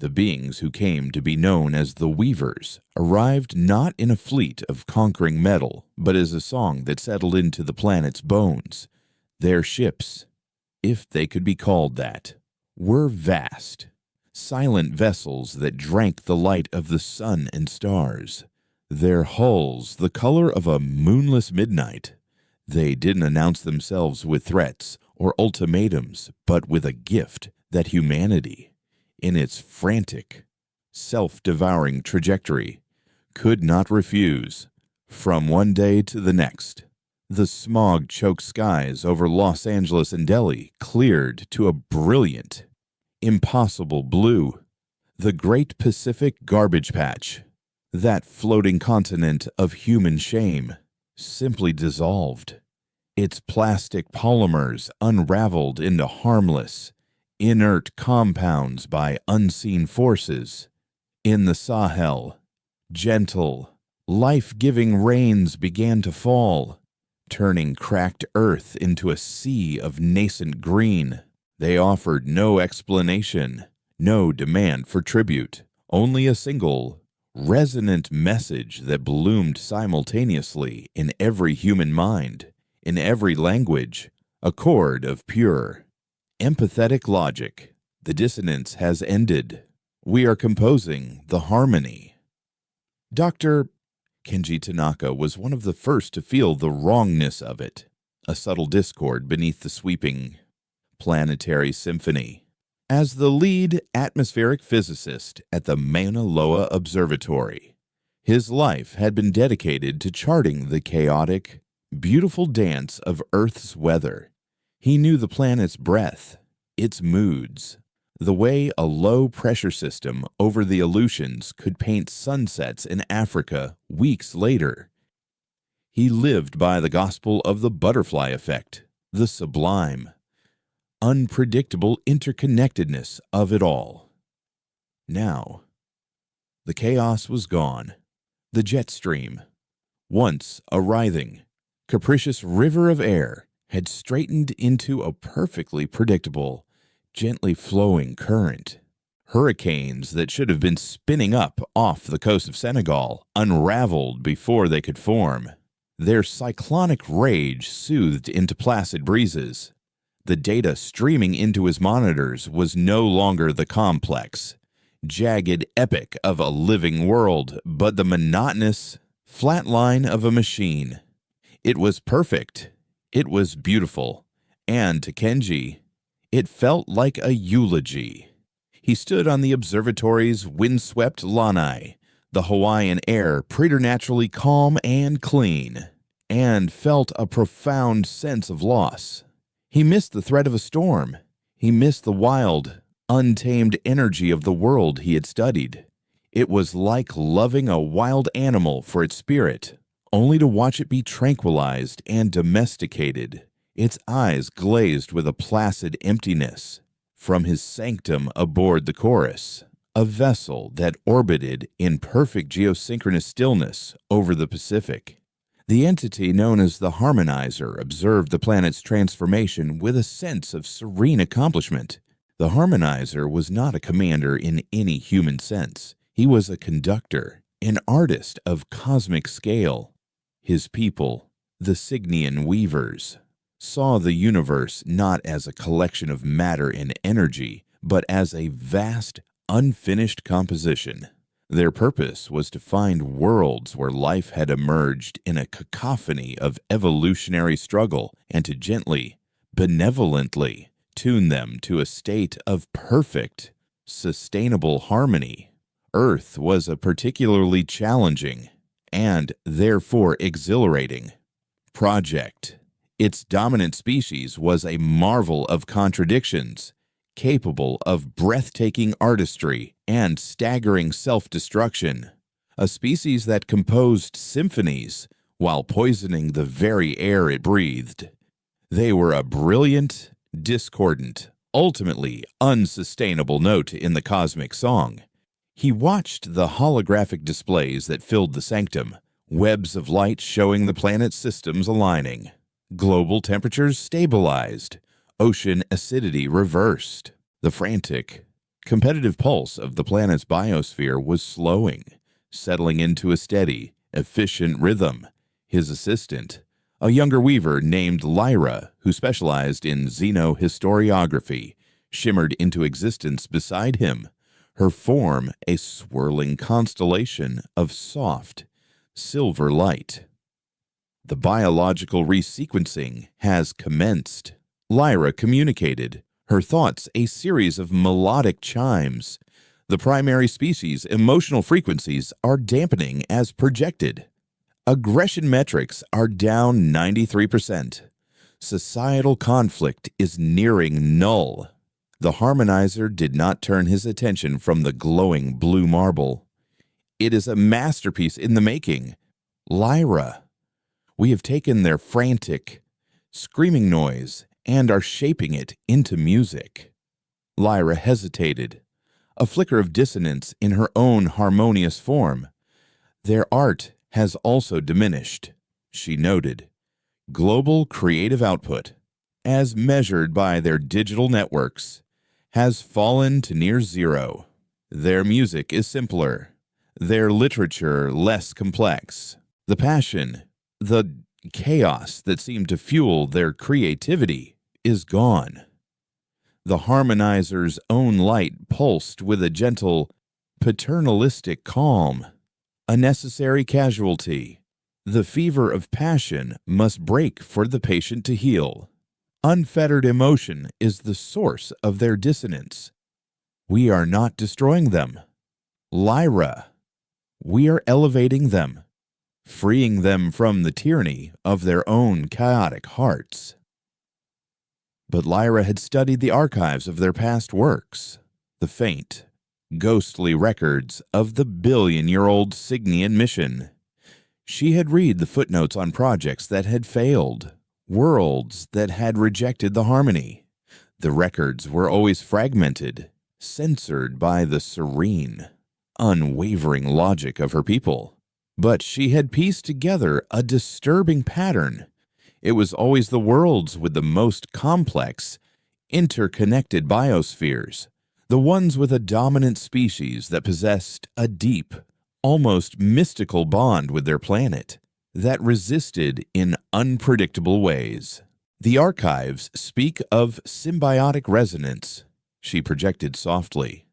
The beings who came to be known as the Weavers arrived not in a fleet of conquering metal, but as a song that settled into the planet's bones. Their ships, if they could be called that, were vast, silent vessels that drank the light of the sun and stars. Their hulls the color of a moonless midnight. They didn't announce themselves with threats or ultimatums, but with a gift that humanity, in its frantic, self-devouring trajectory, could not refuse. From one day to the next, the smog-choked skies over Los Angeles and Delhi cleared to a brilliant, impossible blue. The great Pacific garbage patch, that floating continent of human shame, simply dissolved. Its plastic polymers unraveled into harmless, inert compounds by unseen forces. In the Sahel, gentle, life-giving rains began to fall, turning cracked earth into a sea of nascent green. They offered no explanation, no demand for tribute, only a single, resonant message that bloomed simultaneously in every human mind, in every language, a chord of pure, empathetic logic. The dissonance has ended. We are composing the harmony. Dr. Kenji Tanaka was one of the first to feel the wrongness of it, a subtle discord beneath the sweeping planetary symphony. As the lead atmospheric physicist at the Mauna Loa Observatory, his life had been dedicated to charting the chaotic, beautiful dance of Earth's weather. He knew the planet's breath, its moods, the way a low-pressure system over the Aleutians could paint sunsets in Africa weeks later. He lived by the gospel of the butterfly effect, the sublime, unpredictable interconnectedness of it all. Now, the chaos was gone. The jet stream, once a writhing, capricious river of air, had straightened into a perfectly predictable, gently flowing current. Hurricanes that should have been spinning up off the coast of Senegal unraveled before they could form, their cyclonic rage soothed into placid breezes. The data streaming into his monitors was no longer the complex, jagged epic of a living world, but the monotonous, flat line of a machine. It was perfect. It was beautiful. And to Kenji, it felt like a eulogy. He stood on the observatory's windswept lanai, the Hawaiian air preternaturally calm and clean, and felt a profound sense of loss. He missed the threat of a storm. He missed the wild, untamed energy of the world he had studied. It was like loving a wild animal for its spirit, only to watch it be tranquilized and domesticated, its eyes glazed with a placid emptiness. From his sanctum aboard the Chorus, a vessel that orbited in perfect geosynchronous stillness over the Pacific, the entity known as the Harmonizer observed the planet's transformation with a sense of serene accomplishment. The Harmonizer was not a commander in any human sense. He was a conductor, an artist of cosmic scale. His people, the Cygnian Weavers, saw the universe not as a collection of matter and energy, but as a vast, unfinished composition. Their purpose was to find worlds where life had emerged in a cacophony of evolutionary struggle and to gently, benevolently tune them to a state of perfect, sustainable harmony. Earth was a particularly challenging and therefore exhilarating project. Its dominant species was a marvel of contradictions, capable of breathtaking artistry and staggering self-destruction, a species that composed symphonies while poisoning the very air it breathed. They were a brilliant, discordant, ultimately unsustainable note in the cosmic song. He watched the holographic displays that filled the sanctum, webs of light showing the planet's systems aligning, global temperatures stabilized, ocean acidity reversed. The frantic, Competitive pulse of the planet's biosphere was slowing, settling into a steady, efficient rhythm. His assistant, a younger weaver named Lyra, who specialized in xenohistoriography, shimmered into existence beside him, her form a swirling constellation of soft, silver light. The biological resequencing has commenced, Lyra communicated, her thoughts a series of melodic chimes. The primary species' emotional frequencies are dampening as projected. Aggression metrics are down 93%. Societal conflict is nearing null. The harmonizer did not turn his attention from the glowing blue marble. It is a masterpiece in the making. Lyra. We have taken their frantic, screaming noise and are shaping it into music. Lyra hesitated, a flicker of dissonance in her own harmonious form. Their art has also diminished, she noted. Global creative output, as measured by their digital networks, has fallen to near zero. Their music is simpler, their literature less complex. The passion, the chaos that seemed to fuel their creativity is gone. The harmonizer's own light pulsed with a gentle, paternalistic calm, a necessary casualty. The fever of passion must break for the patient to heal. Unfettered emotion is the source of their dissonance. We are not destroying them. Lyra, we are elevating them, freeing them from the tyranny of their own chaotic hearts. But Lyra had studied the archives of their past works, the faint, ghostly records of the billion-year-old Cygnian mission. She had read the footnotes on projects that had failed, worlds that had rejected the harmony. The records were always fragmented, censored by the serene, unwavering logic of her people. But she had pieced together a disturbing pattern. It was always the worlds with the most complex, interconnected biospheres, the ones with a dominant species that possessed a deep, almost mystical bond with their planet, that resisted in unpredictable ways. The archives speak of symbiotic resonance, she projected softly,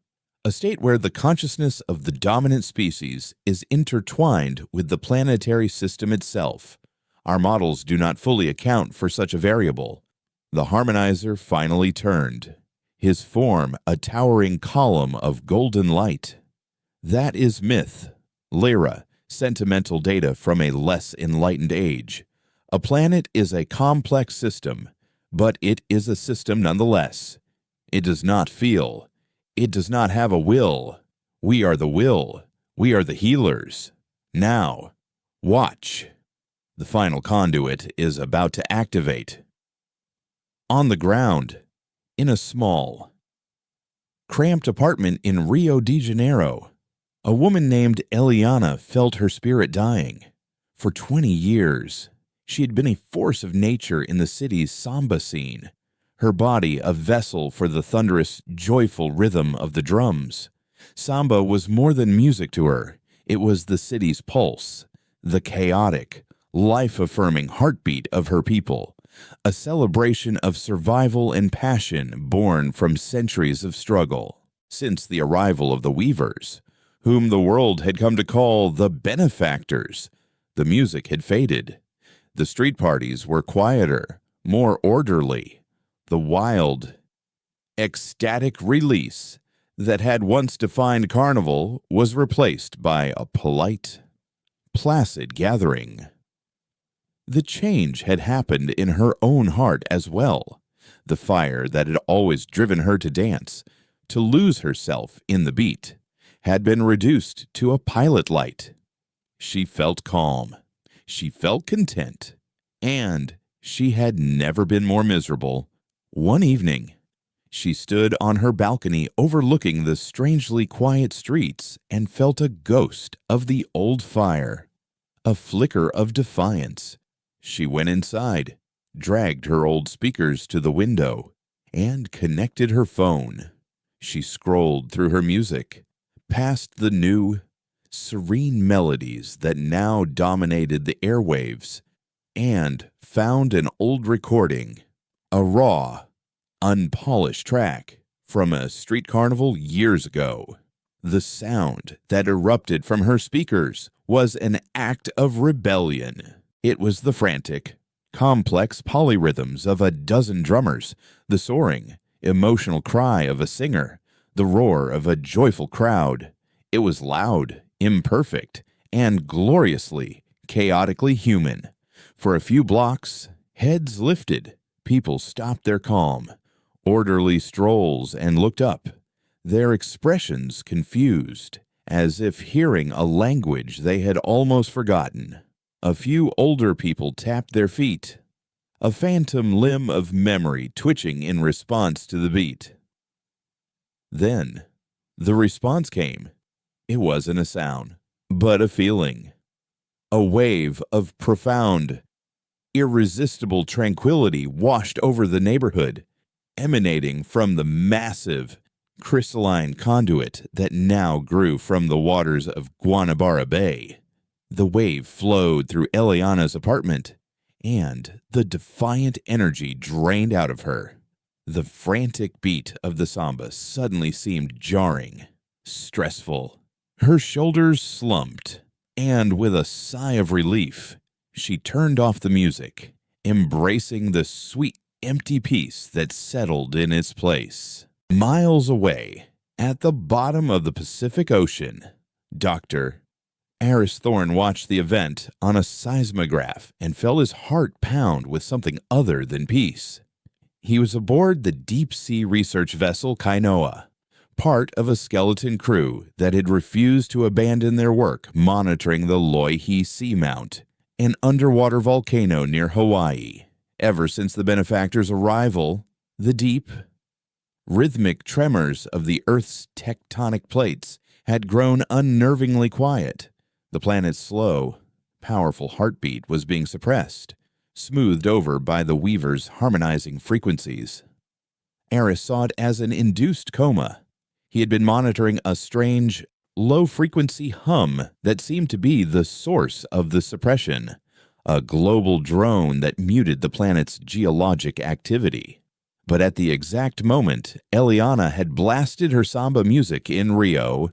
a state where the consciousness of the dominant species is intertwined with the planetary system itself. Our models do not fully account for such a variable. The harmonizer finally turned, his form a towering column of golden light. That is myth, Lyra, sentimental data from a less enlightened age. A planet is a complex system, but it is a system nonetheless. It does not feel. It does not have a will. We are the will. We are the healers. Now, watch. The final conduit is about to activate. On the ground, in a small, cramped apartment in Rio de Janeiro, a woman named Eliana felt her spirit dying. For 20 years, she had been a force of nature in the city's samba scene, her body a vessel for the thunderous, joyful rhythm of the drums. Samba was more than music to her. It was the city's pulse, the chaotic, life-affirming heartbeat of her people, a celebration of survival and passion born from centuries of struggle. Since the arrival of the Weavers, whom the world had come to call the benefactors, the music had faded. The street parties were quieter, more orderly. The wild, ecstatic release that had once defined carnival was replaced by a polite, placid gathering. The change had happened in her own heart as well. The fire that had always driven her to dance, to lose herself in the beat, had been reduced to a pilot light. She felt calm. She felt content. And she had never been more miserable. One evening, she stood on her balcony overlooking the strangely quiet streets and felt a ghost of the old fire, a flicker of defiance. She went inside, dragged her old speakers to the window, and connected her phone. She scrolled through her music, past the new, serene melodies that now dominated the airwaves, and found an old recording, a raw, unpolished track from a street carnival years ago. The sound that erupted from her speakers was an act of rebellion. It was the frantic, complex polyrhythms of a dozen drummers, the soaring, emotional cry of a singer, the roar of a joyful crowd. It was loud, imperfect, and gloriously, chaotically human. For a few blocks, heads lifted, people stopped their calm, orderly strolls, and looked up, their expressions confused, as if hearing a language they had almost forgotten. A few older people tapped their feet, a phantom limb of memory twitching in response to the beat. Then, the response came. It wasn't a sound, but a feeling. A wave of profound, irresistible tranquility washed over the neighborhood, emanating from the massive, crystalline conduit that now grew from the waters of Guanabara Bay. The wave flowed through Eliana's apartment, and the defiant energy drained out of her. The frantic beat of the samba suddenly seemed jarring, stressful. Her shoulders slumped, and with a sigh of relief, she turned off the music, embracing the sweet, empty peace that settled in its place. Miles away, at the bottom of the Pacific Ocean, Dr. Aris Thorne watched the event on a seismograph and felt his heart pound with something other than peace. He was aboard the deep-sea research vessel Kainoa, part of a skeleton crew that had refused to abandon their work monitoring the Loihi Seamount, an underwater volcano near Hawaii. Ever since the benefactor's arrival, the deep, rhythmic tremors of the Earth's tectonic plates had grown unnervingly quiet. The planet's slow, powerful heartbeat was being suppressed, smoothed over by the Weaver's harmonizing frequencies. Aris saw it as an induced coma. He had been monitoring a strange, low-frequency hum that seemed to be the source of the suppression, a global drone that muted the planet's geologic activity. But at the exact moment Eliana had blasted her samba music in Rio,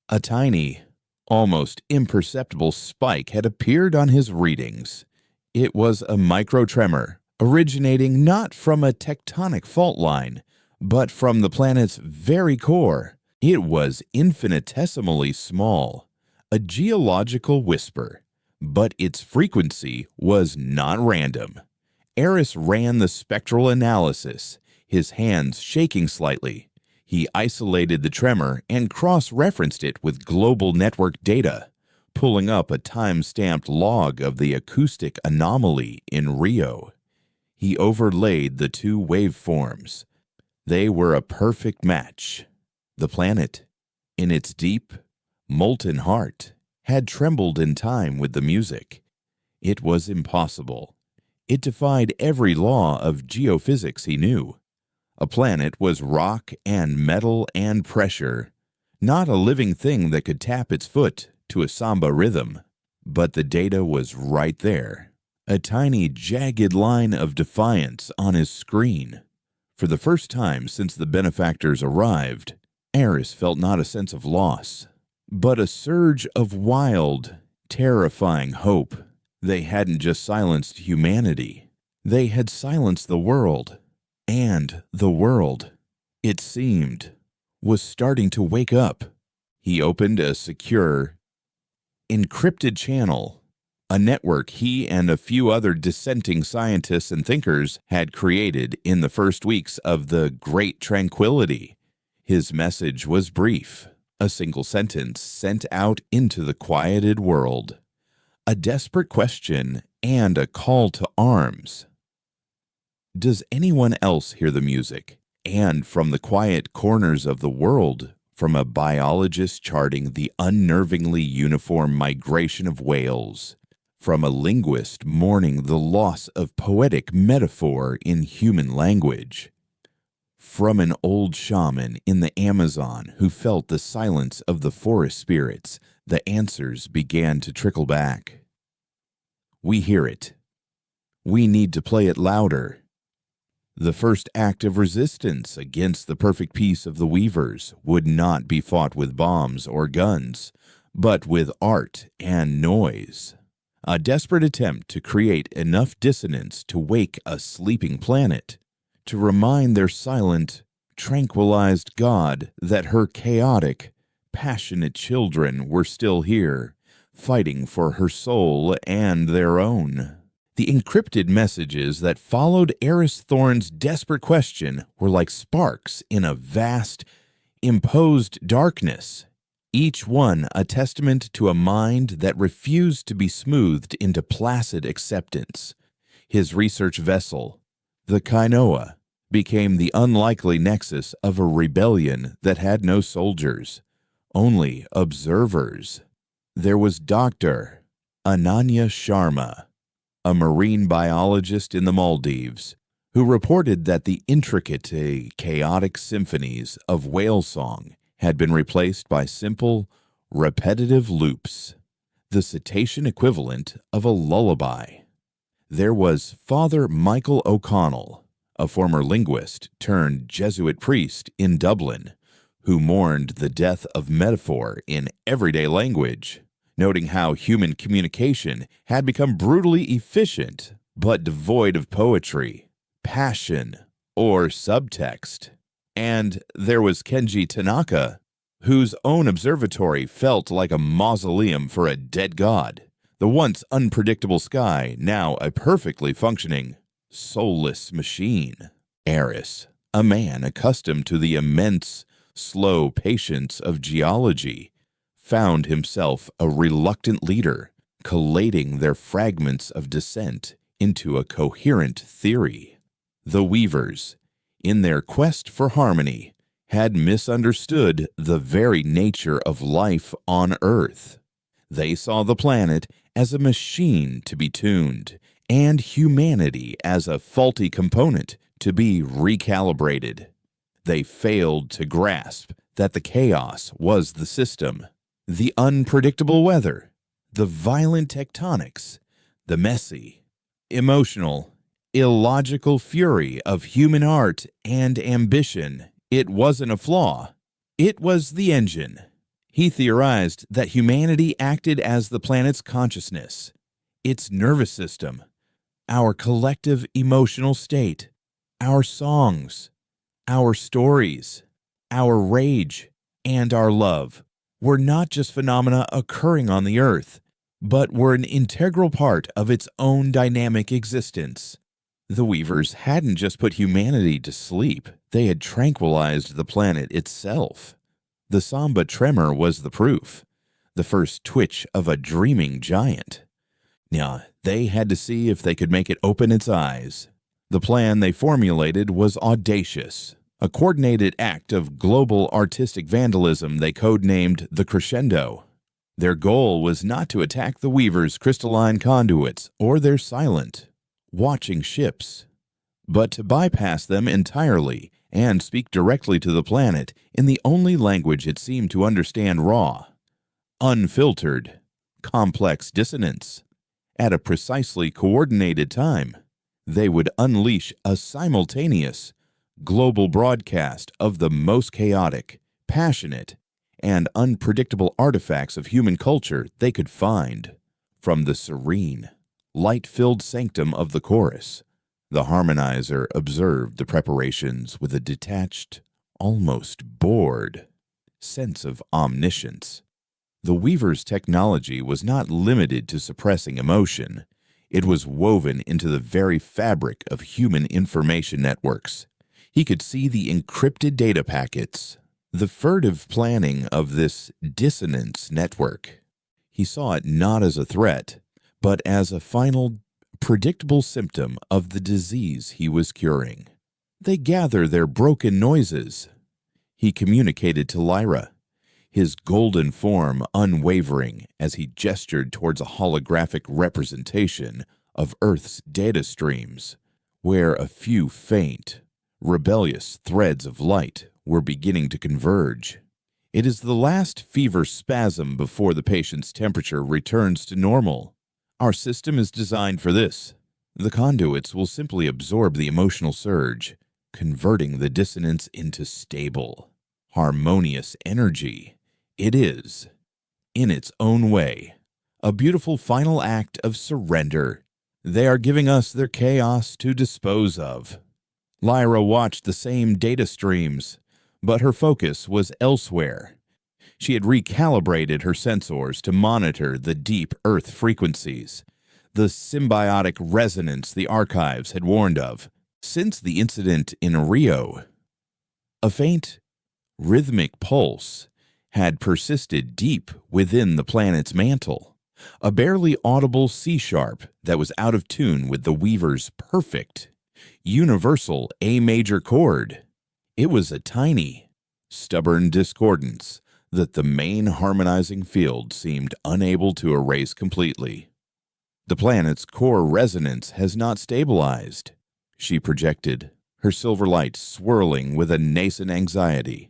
a tiny, almost imperceptible spike had appeared on his readings. It was a microtremor, originating not from a tectonic fault line, but from the planet's very core. It was infinitesimally small, a geological whisper, but its frequency was not random. Aris ran the spectral analysis, his hands shaking slightly. He isolated the tremor and cross-referenced it with global network data, pulling up a time-stamped log of the acoustic anomaly in Rio. He overlaid the two waveforms. They were a perfect match. The planet, in its deep, molten heart, had trembled in time with the music. It was impossible. It defied every law of geophysics he knew. A planet was rock and metal and pressure, not a living thing that could tap its foot to a samba rhythm. But the data was right there, a tiny jagged line of defiance on his screen. For the first time since the benefactors arrived, Aris felt not a sense of loss, but a surge of wild, terrifying hope. They hadn't just silenced humanity. They had silenced the world. And the world, it seemed, was starting to wake up. He opened a secure, encrypted channel, a network he and a few other dissenting scientists and thinkers had created in the first weeks of the Great Tranquility. His message was brief, a single sentence sent out into the quieted world, a desperate question and a call to arms. Does anyone else hear the music? And from the quiet corners of the world, from a biologist charting the unnervingly uniform migration of whales, from a linguist mourning the loss of poetic metaphor in human language, From an old shaman in the Amazon who felt the silence of the forest spirits, the answers began to trickle back. We hear it. We need to play it louder. The first act of resistance against the perfect peace of the Weavers would not be fought with bombs or guns, but with art and noise. A desperate attempt to create enough dissonance to wake a sleeping planet, to remind their silent, tranquilized God that her chaotic, passionate children were still here, fighting for her soul and their own. The encrypted messages that followed Eris Thorne's desperate question were like sparks in a vast, imposed darkness, each one a testament to a mind that refused to be smoothed into placid acceptance. His research vessel, the Kainoa, became the unlikely nexus of a rebellion that had no soldiers, only observers. There was Dr. Ananya Sharma, a marine biologist in the Maldives, who reported that the intricate, chaotic symphonies of whale song had been replaced by simple, repetitive loops, the cetacean equivalent of a lullaby. There was Father Michael O'Connell, a former linguist turned Jesuit priest in Dublin, who mourned the death of metaphor in everyday language, noting how human communication had become brutally efficient but devoid of poetry, passion, or subtext. And there was Kenji Tanaka, whose own observatory felt like a mausoleum for a dead god, the once unpredictable sky now a perfectly functioning, soulless machine. Eris, a man accustomed to the immense, slow patience of geology, found himself a reluctant leader, collating their fragments of dissent into a coherent theory. The Weavers, in their quest for harmony, had misunderstood the very nature of life on Earth. They saw the planet as a machine to be tuned, and humanity as a faulty component to be recalibrated. They failed to grasp that the chaos was the system, the unpredictable weather, the violent tectonics, the messy, emotional, illogical fury of human art and ambition. It wasn't a flaw. It was the engine. He theorized that humanity acted as the planet's consciousness, its nervous system, our collective emotional state, our songs, our stories, our rage, and our love were not just phenomena occurring on the Earth, but were an integral part of its own dynamic existence. The Weavers hadn't just put humanity to sleep, they had tranquilized the planet itself. The Samba tremor was the proof, the first twitch of a dreaming giant. Now, they had to see if they could make it open its eyes. The plan they formulated was audacious, a coordinated act of global artistic vandalism they codenamed the Crescendo. Their goal was not to attack the Weavers' crystalline conduits or their silent, watching ships, but to bypass them entirely and speak directly to the planet in the only language it seemed to understand: raw, unfiltered, complex dissonance. At a precisely coordinated time, they would unleash a simultaneous, global broadcast of the most chaotic, passionate, and unpredictable artifacts of human culture they could find. From the serene, light-filled sanctum of the chorus, the harmonizer observed the preparations with a detached, almost bored sense of omniscience. The Weaver's technology was not limited to suppressing emotion. It was woven into the very fabric of human information networks. He could see the encrypted data packets, the furtive planning of this dissonance network. He saw it not as a threat, but as a final, predictable symptom of the disease he was curing. They gather their broken noises. He communicated to Lyra, his golden form unwavering as he gestured towards a holographic representation of Earth's data streams, where a few faint, Rebellious threads of light were beginning to converge. It is the last fever spasm before the patient's temperature returns to normal. Our system is designed for this. The conduits will simply absorb the emotional surge, converting the dissonance into stable, harmonious energy. It is, in its own way, a beautiful final act of surrender. They are giving us their chaos to dispose of. Lyra watched the same data streams, but her focus was elsewhere. She had recalibrated her sensors to monitor the deep Earth frequencies, the symbiotic resonance the archives had warned of. Since the incident in Rio, a faint, rhythmic pulse had persisted deep within the planet's mantle, a barely audible C-sharp that was out of tune with the Weaver's perfect, universal A major chord. It was a tiny, stubborn discordance that the main harmonizing field seemed unable to erase completely. The planet's core resonance has not stabilized, she projected, her silver light swirling with a nascent anxiety.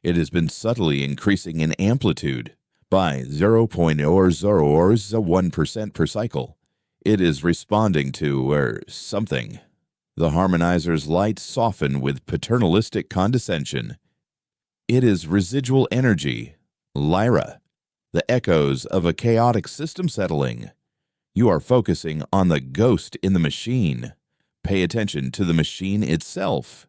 It has been subtly increasing in amplitude by 0.001% per cycle. It is responding to, something. The harmonizer's light softened with paternalistic condescension. It is residual energy, Lyra, the echoes of a chaotic system settling. You are focusing on the ghost in the machine. Pay attention to the machine itself.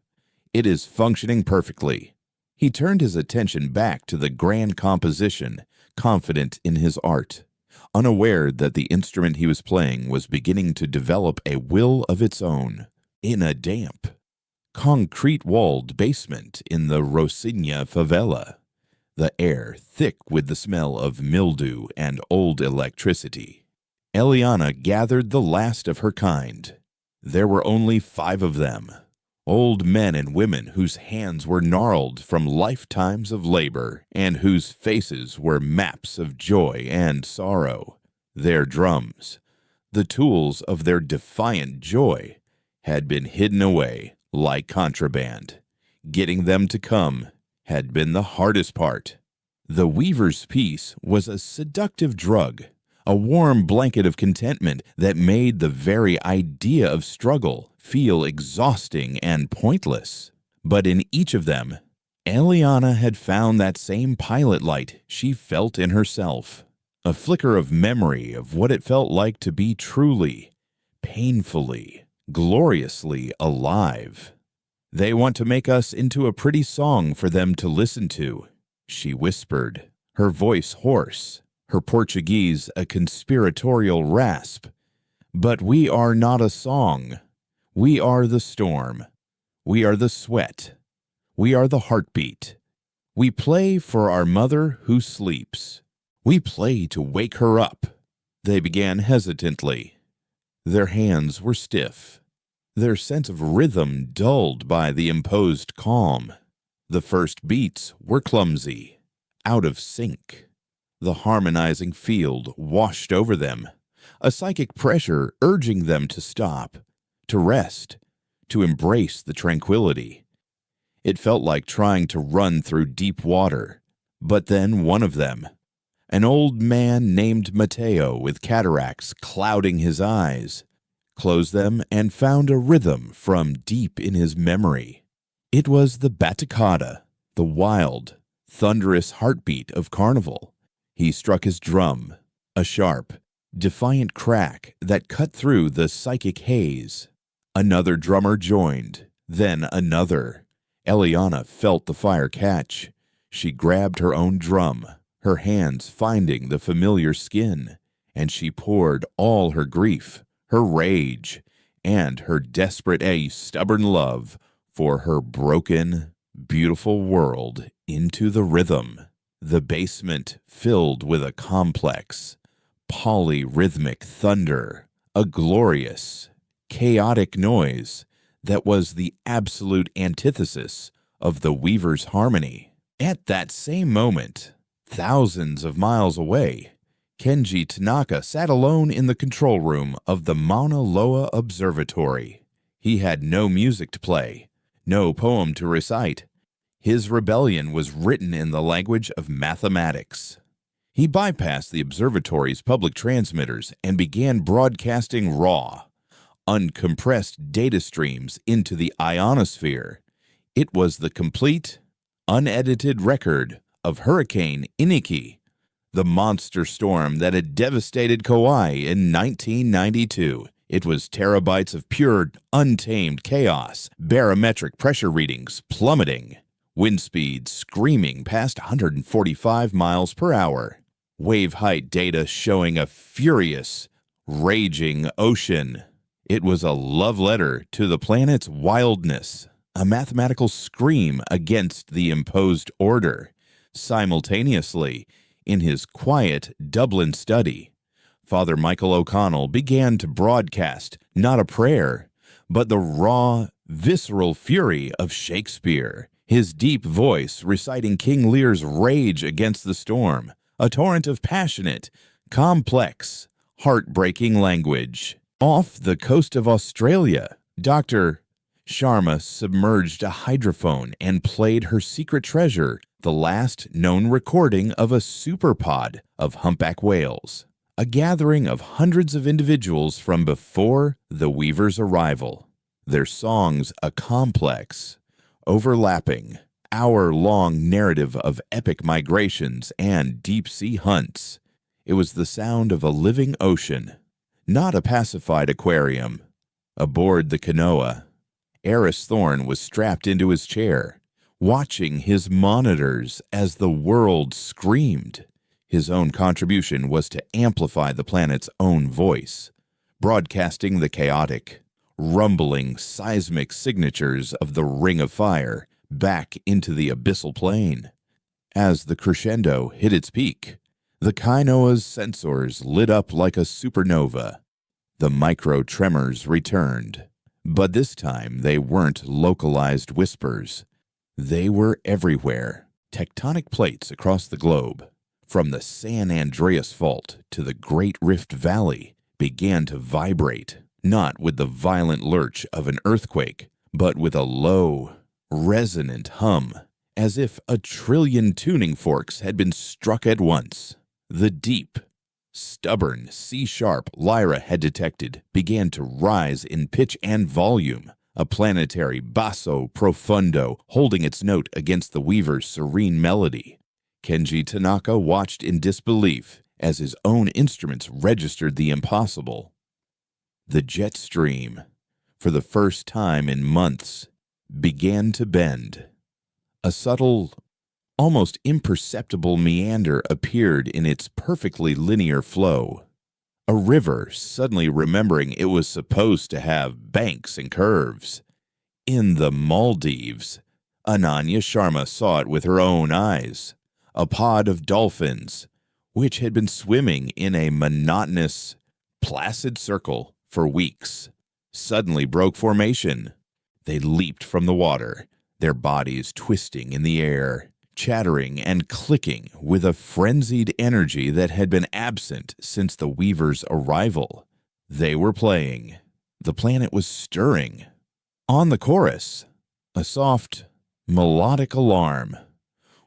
It is functioning perfectly. He turned his attention back to the grand composition, confident in his art, unaware that the instrument he was playing was beginning to develop a will of its own. In a damp, concrete-walled basement in the Rocinha favela, the air thick with the smell of mildew and old electricity, Eliana gathered the last of her kind. There were only 5 of them, old men and women whose hands were gnarled from lifetimes of labor and whose faces were maps of joy and sorrow. Their drums, the tools of their defiant joy, had been hidden away like contraband. Getting them to come had been the hardest part. The Weaver's peace was a seductive drug, a warm blanket of contentment that made the very idea of struggle feel exhausting and pointless. But in each of them, Eliana had found that same pilot light she felt in herself, a flicker of memory of what it felt like to be truly, painfully, gloriously alive. They want to make us into a pretty song for them to listen to, she whispered, her voice hoarse, her Portuguese a conspiratorial rasp. But we are not a song. We are the storm. We are the sweat. We are the heartbeat. We play for our mother who sleeps. We play to wake her up. They began hesitantly. Their hands were stiff, their sense of rhythm dulled by the imposed calm. The first beats were clumsy, out of sync. The harmonizing field washed over them, a psychic pressure urging them to stop, to rest, to embrace the tranquility. It felt like trying to run through deep water. But then one of them, an old man named Mateo with cataracts clouding his eyes, closed them and found a rhythm from deep in his memory. It was the batucada, the wild, thunderous heartbeat of carnival. He struck his drum, a sharp, defiant crack that cut through the psychic haze. Another drummer joined, then another. Eliana felt the fire catch. She grabbed her own drum, her hands finding the familiar skin, and she poured all her grief, her rage, and her desperate stubborn love for her broken, beautiful world into the rhythm. The basement filled with a complex, polyrhythmic thunder, a glorious, chaotic noise that was the absolute antithesis of the Weaver's harmony. At that same moment, thousands of miles away, Kenji Tanaka sat alone in the control room of the Mauna Loa Observatory. He had no music to play, no poem to recite. His rebellion was written in the language of mathematics. He bypassed the observatory's public transmitters and began broadcasting raw, uncompressed data streams into the ionosphere. It was the complete, unedited record of Hurricane Iniki, the monster storm that had devastated Kauai in 1992. It was terabytes of pure, untamed chaos, barometric pressure readings plummeting, wind speeds screaming past 145 miles per hour, wave height data showing a furious, raging ocean. It was a love letter to the planet's wildness, a mathematical scream against the imposed order. Simultaneously, in his quiet Dublin study, Father Michael O'Connell began to broadcast not a prayer, but the raw, visceral fury of Shakespeare, his deep voice reciting King Lear's rage against the storm, a torrent of passionate, complex, heartbreaking language. Off the coast of Australia, Dr. Sharma submerged a hydrophone and played her secret treasure, the last known recording of a superpod of humpback whales, a gathering of hundreds of individuals from before the Weaver's arrival. Their songs a complex, overlapping, hour-long narrative of epic migrations and deep-sea hunts. It was the sound of a living ocean, not a pacified aquarium. Aboard the canoa, Eris Thorne was strapped into his chair, watching his monitors as the world screamed. His own contribution was to amplify the planet's own voice, broadcasting the chaotic, rumbling, seismic signatures of the Ring of Fire back into the abyssal plain. As the crescendo hit its peak, the Kainoa's sensors lit up like a supernova. The micro-tremors returned, but this time they weren't localized whispers. They were everywhere, tectonic plates across the globe, from the San Andreas Fault to the Great Rift Valley, began to vibrate, not with the violent lurch of an earthquake, but with a low, resonant hum, as if a trillion tuning forks had been struck at once. The deep, stubborn C-sharp Lyra had detected began to rise in pitch and volume, a planetary basso profundo holding its note against the Weaver's serene melody. Kenji Tanaka watched in disbelief as his own instruments registered the impossible. The jet stream, for the first time in months, began to bend. A subtle, almost imperceptible meander appeared in its perfectly linear flow. A river suddenly remembering it was supposed to have banks and curves. In the Maldives, Ananya Sharma saw it with her own eyes. A pod of dolphins, which had been swimming in a monotonous, placid circle for weeks, suddenly broke formation. They leaped from the water, their bodies twisting in the air, chattering and clicking with a frenzied energy that had been absent since the Weaver's arrival. They were playing. The planet was stirring. On the chorus, a soft, melodic alarm,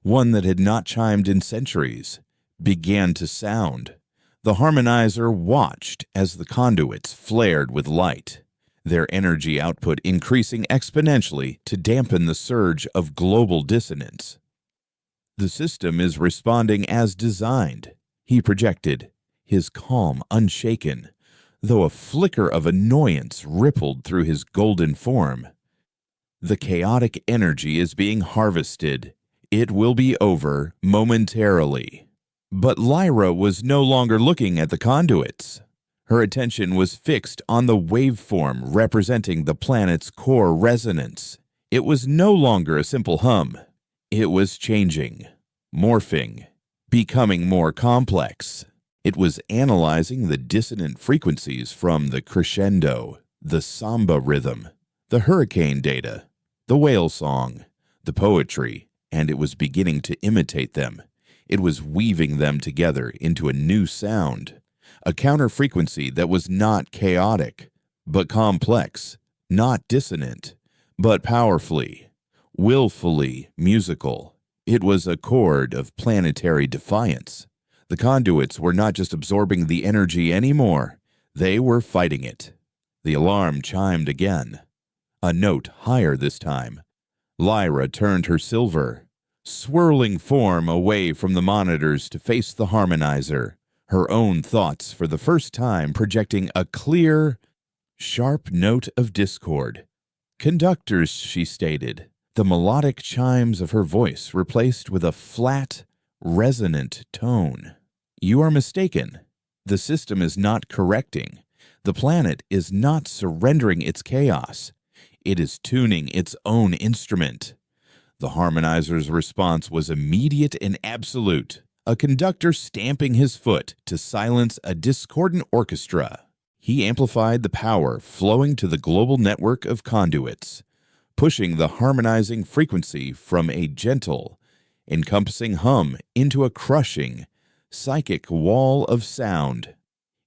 one that had not chimed in centuries, began to sound. The harmonizer watched as the conduits flared with light, their energy output increasing exponentially to dampen the surge of global dissonance. The system is responding as designed, he projected, his calm unshaken, though a flicker of annoyance rippled through his golden form. The chaotic energy is being harvested. It will be over momentarily. But Lyra was no longer looking at the conduits. Her attention was fixed on the waveform representing the planet's core resonance. It was no longer a simple hum. It was changing, morphing, becoming more complex. It was analyzing the dissonant frequencies from the crescendo, the samba rhythm, the hurricane data, the whale song, the poetry, and it was beginning to imitate them. It was weaving them together into a new sound, a counter-frequency that was not chaotic, but complex, not dissonant, but powerfully, willfully musical. It was a chord of planetary defiance. The conduits were not just absorbing the energy anymore, they were fighting it. The alarm chimed again, a note higher this time. Lyra turned her silver, swirling form away from the monitors to face the harmonizer, her own thoughts for the first time projecting a clear, sharp note of discord. "Conductors," she stated, the melodic chimes of her voice replaced with a flat, resonant tone. "You are mistaken. The system is not correcting. The planet is not surrendering its chaos. It is tuning its own instrument." The harmonizer's response was immediate and absolute, a conductor stamping his foot to silence a discordant orchestra. He amplified the power flowing to the global network of conduits, pushing the harmonizing frequency from a gentle, encompassing hum into a crushing, psychic wall of sound.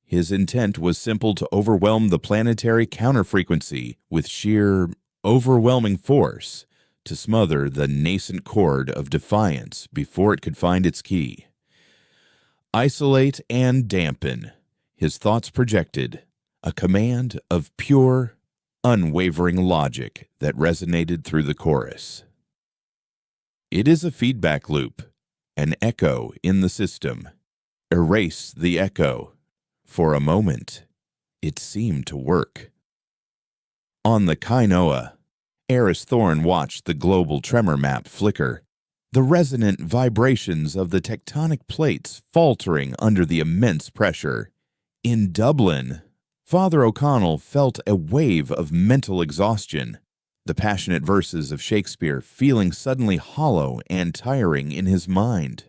His intent was simple: to overwhelm the planetary counterfrequency with sheer, overwhelming force, to smother the nascent chord of defiance before it could find its key. "Isolate and dampen," his thoughts projected, a command of pure, unwavering logic that resonated through the chorus. It is a feedback loop, an echo in the system. Erase the echo. For a moment, it seemed to work. On the Kainoa, Eris Thorne watched the global tremor map flicker, the resonant vibrations of the tectonic plates faltering under the immense pressure. In Dublin, Father O'Connell felt a wave of mental exhaustion, the passionate verses of Shakespeare feeling suddenly hollow and tiring in his mind.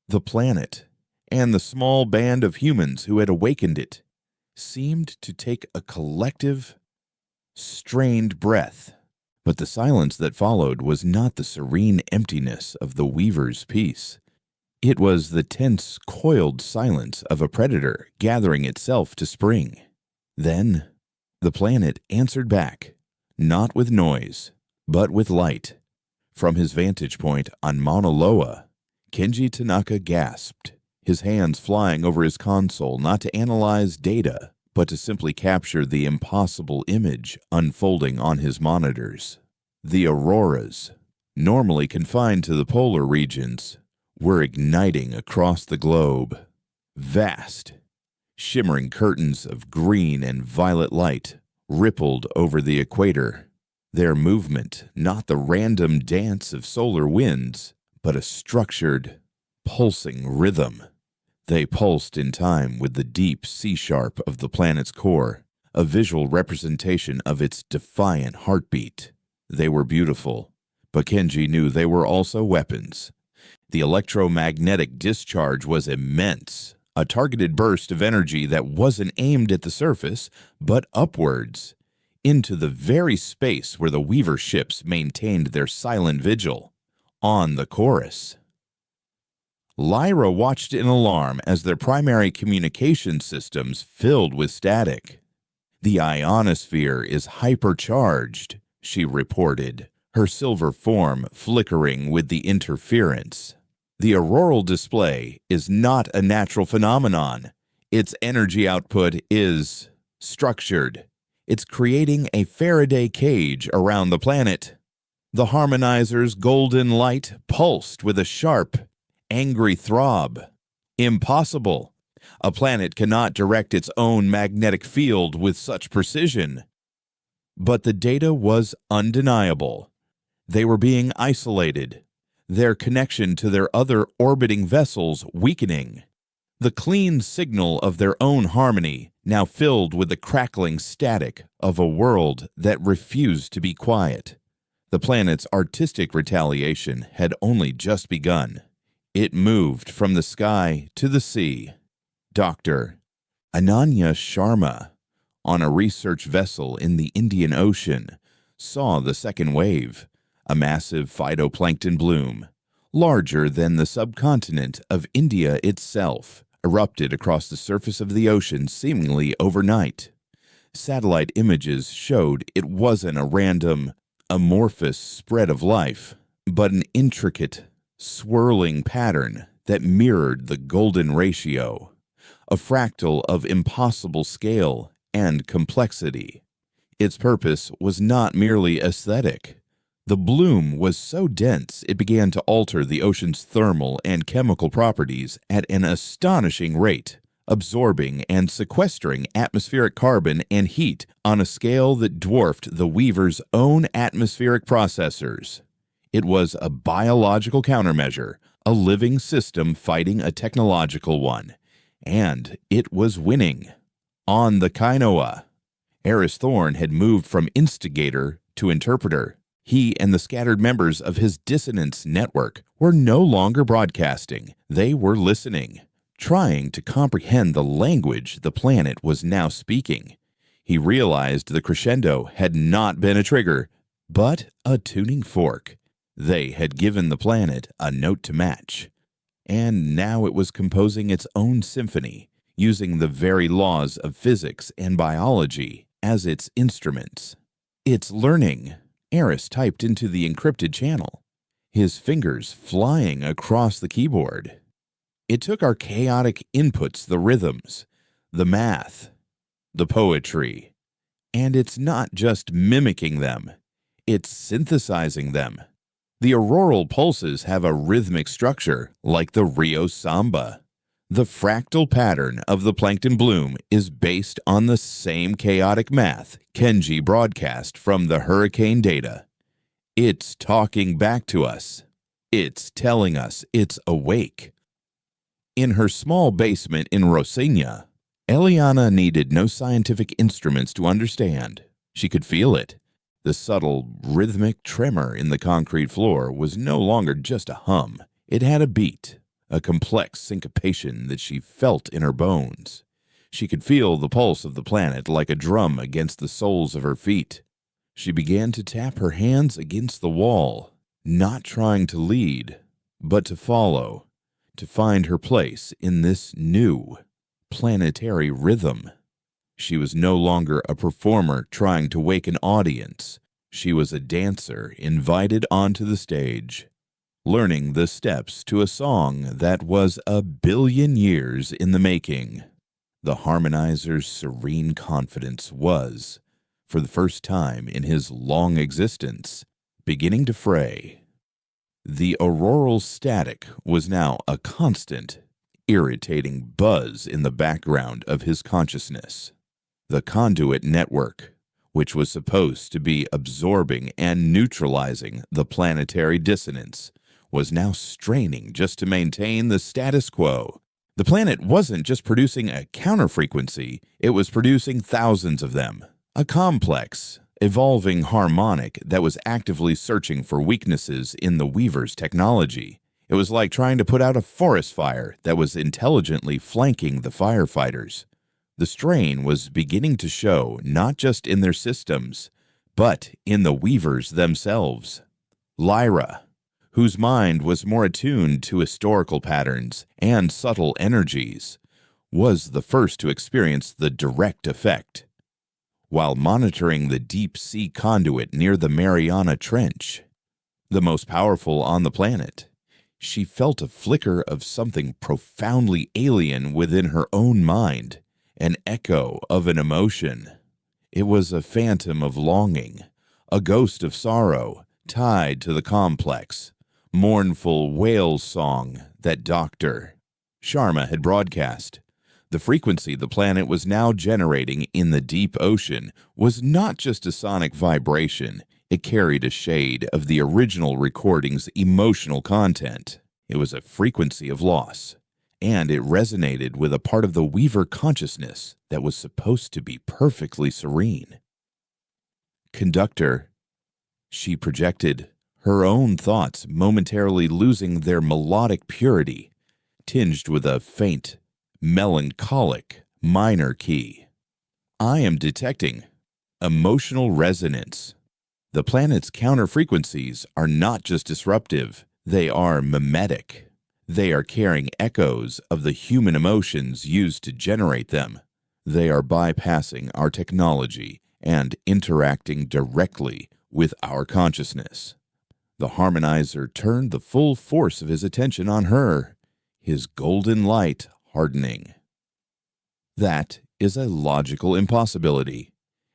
The planet, and the small band of humans who had awakened it, seemed to take a collective, strained breath. But the silence that followed was not the serene emptiness of the Weaver's peace. It was the tense, coiled silence of a predator gathering itself to spring. Then, the planet answered back, not with noise, but with light. From his vantage point on Mauna Loa, Kenji Tanaka gasped, his hands flying over his console not to analyze data, but to simply capture the impossible image unfolding on his monitors. The auroras, normally confined to the polar regions, were igniting across the globe. Vast, shimmering curtains of green and violet light rippled over the equator, their movement not the random dance of solar winds, but a structured, pulsing rhythm. They pulsed in time with the deep C-sharp of the planet's core, a visual representation of its defiant heartbeat. They were beautiful, but Kenji knew they were also weapons. The electromagnetic discharge was immense, a targeted burst of energy that wasn't aimed at the surface, but upwards, into the very space where the Weaver ships maintained their silent vigil, on the chorus. Lyra watched in alarm as their primary communication systems filled with static. "The ionosphere is hypercharged," she reported, her silver form flickering with the interference. "The auroral display is not a natural phenomenon. Its energy output is structured. It's creating a Faraday cage around the planet." The harmonizer's golden light pulsed with a sharp, angry throb. "Impossible. A planet cannot direct its own magnetic field with such precision." But the data was undeniable. They were being isolated, their connection to their other orbiting vessels weakening. The clean signal of their own harmony now filled with the crackling static of a world that refused to be quiet. The planet's artistic retaliation had only just begun. It moved from the sky to the sea. Dr. Ananya Sharma, on a research vessel in the Indian Ocean, saw the second wave, a massive phytoplankton bloom, larger than the subcontinent of India itself, erupted across the surface of the ocean seemingly overnight. Satellite images showed it wasn't a random, amorphous spread of life, but an intricate, swirling pattern that mirrored the golden ratio, a fractal of impossible scale and complexity. Its purpose was not merely aesthetic. The bloom was so dense it began to alter the ocean's thermal and chemical properties at an astonishing rate, absorbing and sequestering atmospheric carbon and heat on a scale that dwarfed the Weaver's own atmospheric processors. It was a biological countermeasure, a living system fighting a technological one, and it was winning. On the Kainoa, Eris Thorn had moved from instigator to interpreter. He and the scattered members of his dissonance network were no longer broadcasting. They were listening, trying to comprehend the language the planet was now speaking. He realized the crescendo had not been a trigger, but a tuning fork. They had given the planet a note to match, and now it was composing its own symphony, using the very laws of physics and biology as its instruments. "It's learning," Eris typed into the encrypted channel, his fingers flying across the keyboard. It took our chaotic inputs, the rhythms, the math, the poetry, and it's not just mimicking them, it's synthesizing them. The auroral pulses have a rhythmic structure like the Rio Samba. The fractal pattern of the plankton bloom is based on the same chaotic math Kenji broadcast from the hurricane data. It's talking back to us. It's telling us it's awake. In her small basement in Rocinha, Eliana needed no scientific instruments to understand. She could feel it. The subtle, rhythmic tremor in the concrete floor was no longer just a hum. It had a beat, a complex syncopation that she felt in her bones. She could feel the pulse of the planet like a drum against the soles of her feet. She began to tap her hands against the wall, not trying to lead, but to follow, to find her place in this new, planetary rhythm. She was no longer a performer trying to wake an audience. She was a dancer invited onto the stage, learning the steps to a song that was 1,000,000,000 years in the making. The harmonizer's serene confidence was, for the first time in his long existence, beginning to fray. The auroral static was now a constant, irritating buzz in the background of his consciousness. The conduit network, which was supposed to be absorbing and neutralizing the planetary dissonance, was now straining just to maintain the status quo. The planet wasn't just producing a counterfrequency, it was producing thousands of them. A complex, evolving harmonic that was actively searching for weaknesses in the Weaver's technology. It was like trying to put out a forest fire that was intelligently flanking the firefighters. The strain was beginning to show not just in their systems, but in the Weavers themselves. Lyra, whose mind was more attuned to historical patterns and subtle energies, was the first to experience the direct effect. While monitoring the deep-sea conduit near the Mariana Trench, the most powerful on the planet, she felt a flicker of something profoundly alien within her own mind, an echo of an emotion. It was a phantom of longing, a ghost of sorrow tied to the complex, mournful whale song that Dr. Sharma had broadcast. The frequency the planet was now generating in the deep ocean was not just a sonic vibration. It carried a shade of the original recording's emotional content. It was a frequency of loss, and it resonated with a part of the Weaver consciousness that was supposed to be perfectly serene. Conductor, she projected, her own thoughts momentarily losing their melodic purity, tinged with a faint, melancholic minor key. I am detecting emotional resonance. The planet's counter-frequencies are not just disruptive, they are mimetic. They are carrying echoes of the human emotions used to generate them. They are bypassing our technology and interacting directly with our consciousness. The harmonizer turned the full force of his attention on her, his golden light hardening. That is a logical impossibility.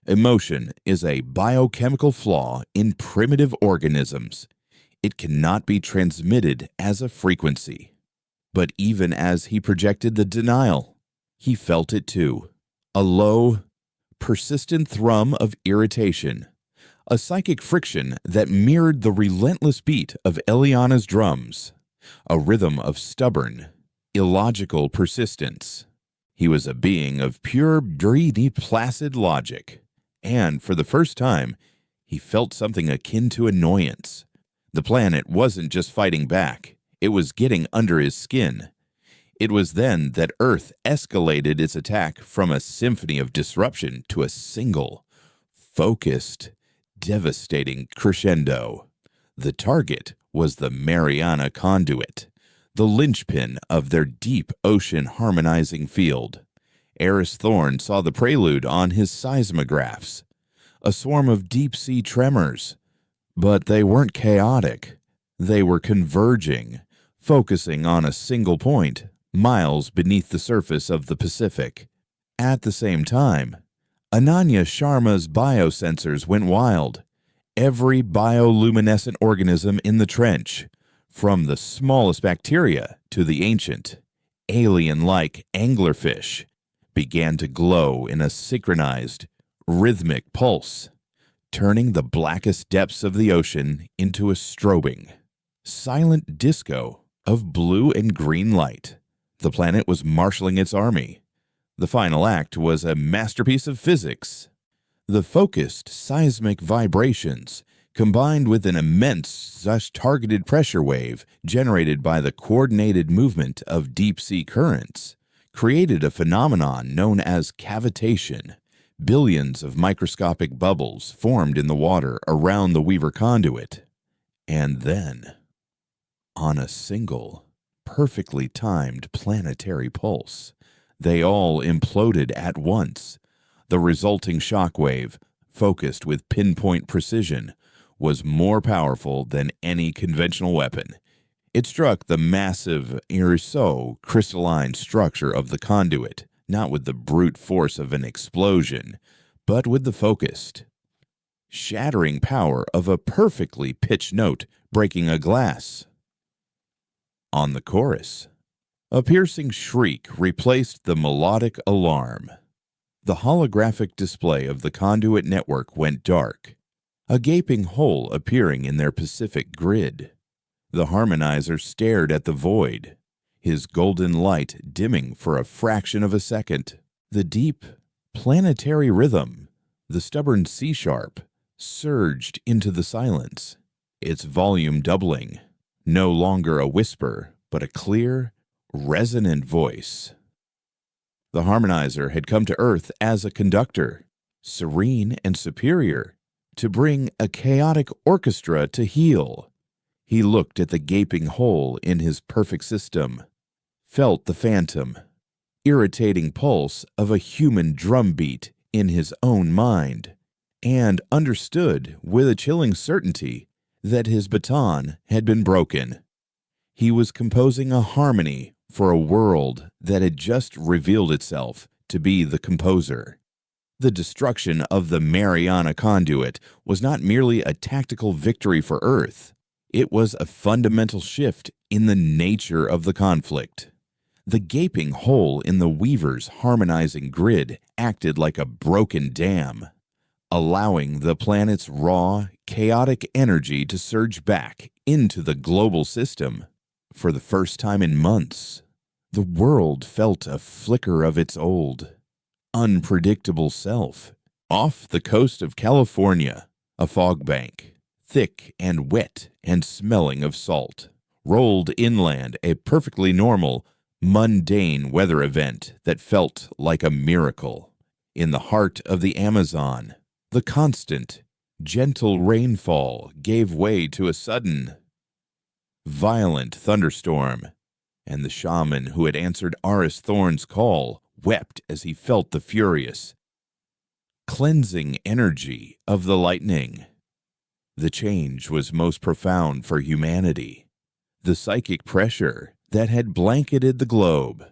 Emotion is a biochemical flaw in primitive organisms. It cannot be transmitted as a frequency. But even as he projected the denial, he felt it too. A low, persistent thrum of irritation. A psychic friction that mirrored the relentless beat of Eliana's drums. A rhythm of stubborn, illogical persistence. He was a being of pure, dreamy, placid logic. And for the first time, he felt something akin to annoyance. The planet wasn't just fighting back. It was getting under his skin. It was then that Earth escalated its attack from a symphony of disruption to a single, focused, devastating crescendo. The target was the Mariana Conduit, the linchpin of their deep ocean harmonizing field. Eris Thorne saw the prelude on his seismographs, a swarm of deep-sea tremors. But they weren't chaotic. They were converging, focusing on a single point, miles beneath the surface of the Pacific. At the same time, Ananya Sharma's biosensors went wild. Every bioluminescent organism in the trench, from the smallest bacteria to the ancient, alien-like anglerfish, began to glow in a synchronized, rhythmic pulse, turning the blackest depths of the ocean into a strobing, silent disco of blue and green light. The planet was marshaling its army. The final act was a masterpiece of physics. The focused seismic vibrations, combined with an immense thus targeted pressure wave generated by the coordinated movement of deep-sea currents, created a phenomenon known as cavitation. Billions of microscopic bubbles formed in the water around the Weaver conduit. And then, on a single, perfectly timed planetary pulse, they all imploded at once. The resulting shockwave, focused with pinpoint precision, was more powerful than any conventional weapon. It struck the massive iriso crystalline structure of the conduit, not with the brute force of an explosion, but with the focused, shattering power of a perfectly pitched note breaking a glass. On the chorus, a piercing shriek replaced the melodic alarm. The holographic display of the conduit network went dark, a gaping hole appearing in their Pacific grid. The harmonizer stared at the void, his golden light dimming for a fraction of a second. The deep, planetary rhythm, the stubborn C-sharp, surged into the silence, its volume doubling, no longer a whisper, but a clear, resonant voice. The harmonizer had come to Earth as a conductor, serene and superior, to bring a chaotic orchestra to heal. He looked at the gaping hole in his perfect system, felt the phantom, irritating pulse of a human drumbeat in his own mind, and understood with a chilling certainty that his baton had been broken. He was composing a harmony for a world that had just revealed itself to be the composer. The destruction of the Mariana conduit was not merely a tactical victory for Earth. It was a fundamental shift in the nature of the conflict. The gaping hole in the Weaver's harmonizing grid acted like a broken dam, allowing the planet's raw, chaotic energy to surge back into the global system. For the first time in months, the world felt a flicker of its old, unpredictable self. Off the coast of California, a fog bank, thick and wet and smelling of salt, rolled inland a perfectly normal, mundane weather event that felt like a miracle. In the heart of the Amazon, the constant, gentle rainfall gave way to a sudden, violent thunderstorm, and the shaman who had answered Eris Thorne's call wept as he felt the furious, cleansing energy of the lightning. The change was most profound for humanity. The psychic pressure that had blanketed the globe,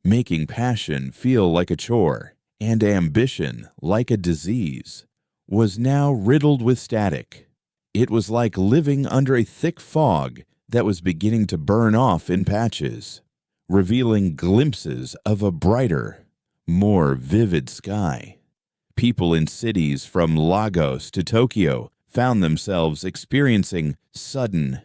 making passion feel like a chore and ambition like a disease, was now riddled with static. It was like living under a thick fog that was beginning to burn off in patches, revealing glimpses of a brighter, more vivid sky. People in cities from Lagos to Tokyo found themselves experiencing sudden,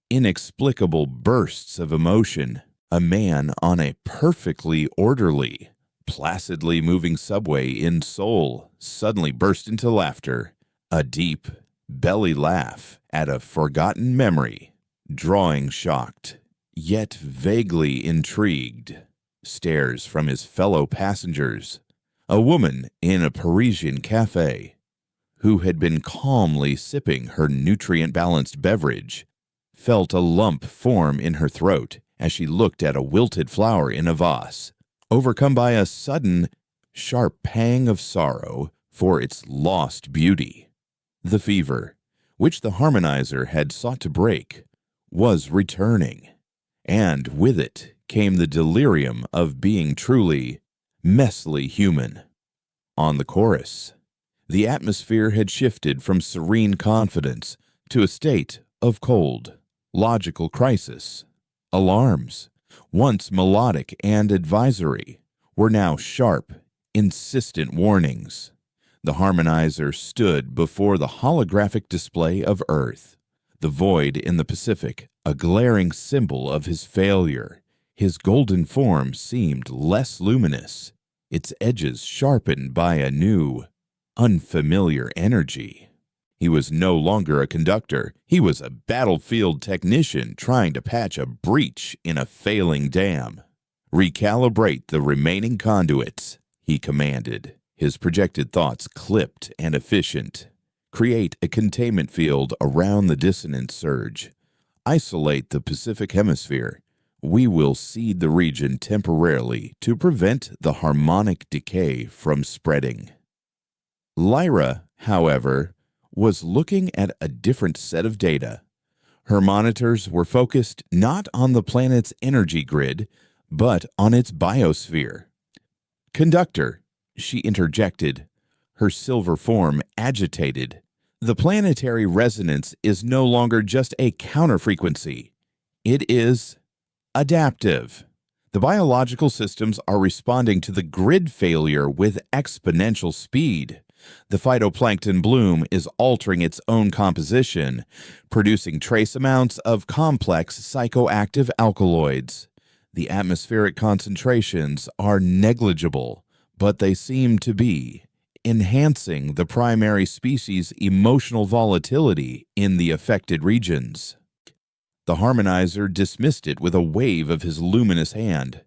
inexplicable bursts of emotion. A man on a perfectly orderly, placidly moving subway in Seoul suddenly burst into laughter, a deep, belly laugh at a forgotten memory, drawing shocked, yet vaguely intrigued, stares from his fellow passengers. A woman in a Parisian cafe, who had been calmly sipping her nutrient-balanced beverage, felt a lump form in her throat as she looked at a wilted flower in a vase, overcome by a sudden, sharp pang of sorrow for its lost beauty. The fever, which the harmonizer had sought to break, was returning, and with it came the delirium of being truly, messily human. On the chorus, the atmosphere had shifted from serene confidence to a state of cold, logical crisis. Alarms, once melodic and advisory, were now sharp, insistent warnings. The harmonizer stood before the holographic display of Earth, the void in the Pacific, a glaring symbol of his failure. His golden form seemed less luminous, its edges sharpened by a new, unfamiliar energy. He was no longer a conductor. He was a battlefield technician trying to patch a breach in a failing dam. "Recalibrate the remaining conduits," he commanded, his projected thoughts clipped and efficient. "Create a containment field around the dissonance surge. Isolate the Pacific Hemisphere. We will seed the region temporarily to prevent the harmonic decay from spreading." Lyra, however, was looking at a different set of data. Her monitors were focused not on the planet's energy grid, but on its biosphere. "Conductor," she interjected, her silver form agitated. "The planetary resonance is no longer just a counterfrequency. It is adaptive. The biological systems are responding to the grid failure with exponential speed. The phytoplankton bloom is altering its own composition, producing trace amounts of complex psychoactive alkaloids. The atmospheric concentrations are negligible, but they seem to be enhancing the primary species' emotional volatility in the affected regions." The harmonizer dismissed it with a wave of his luminous hand.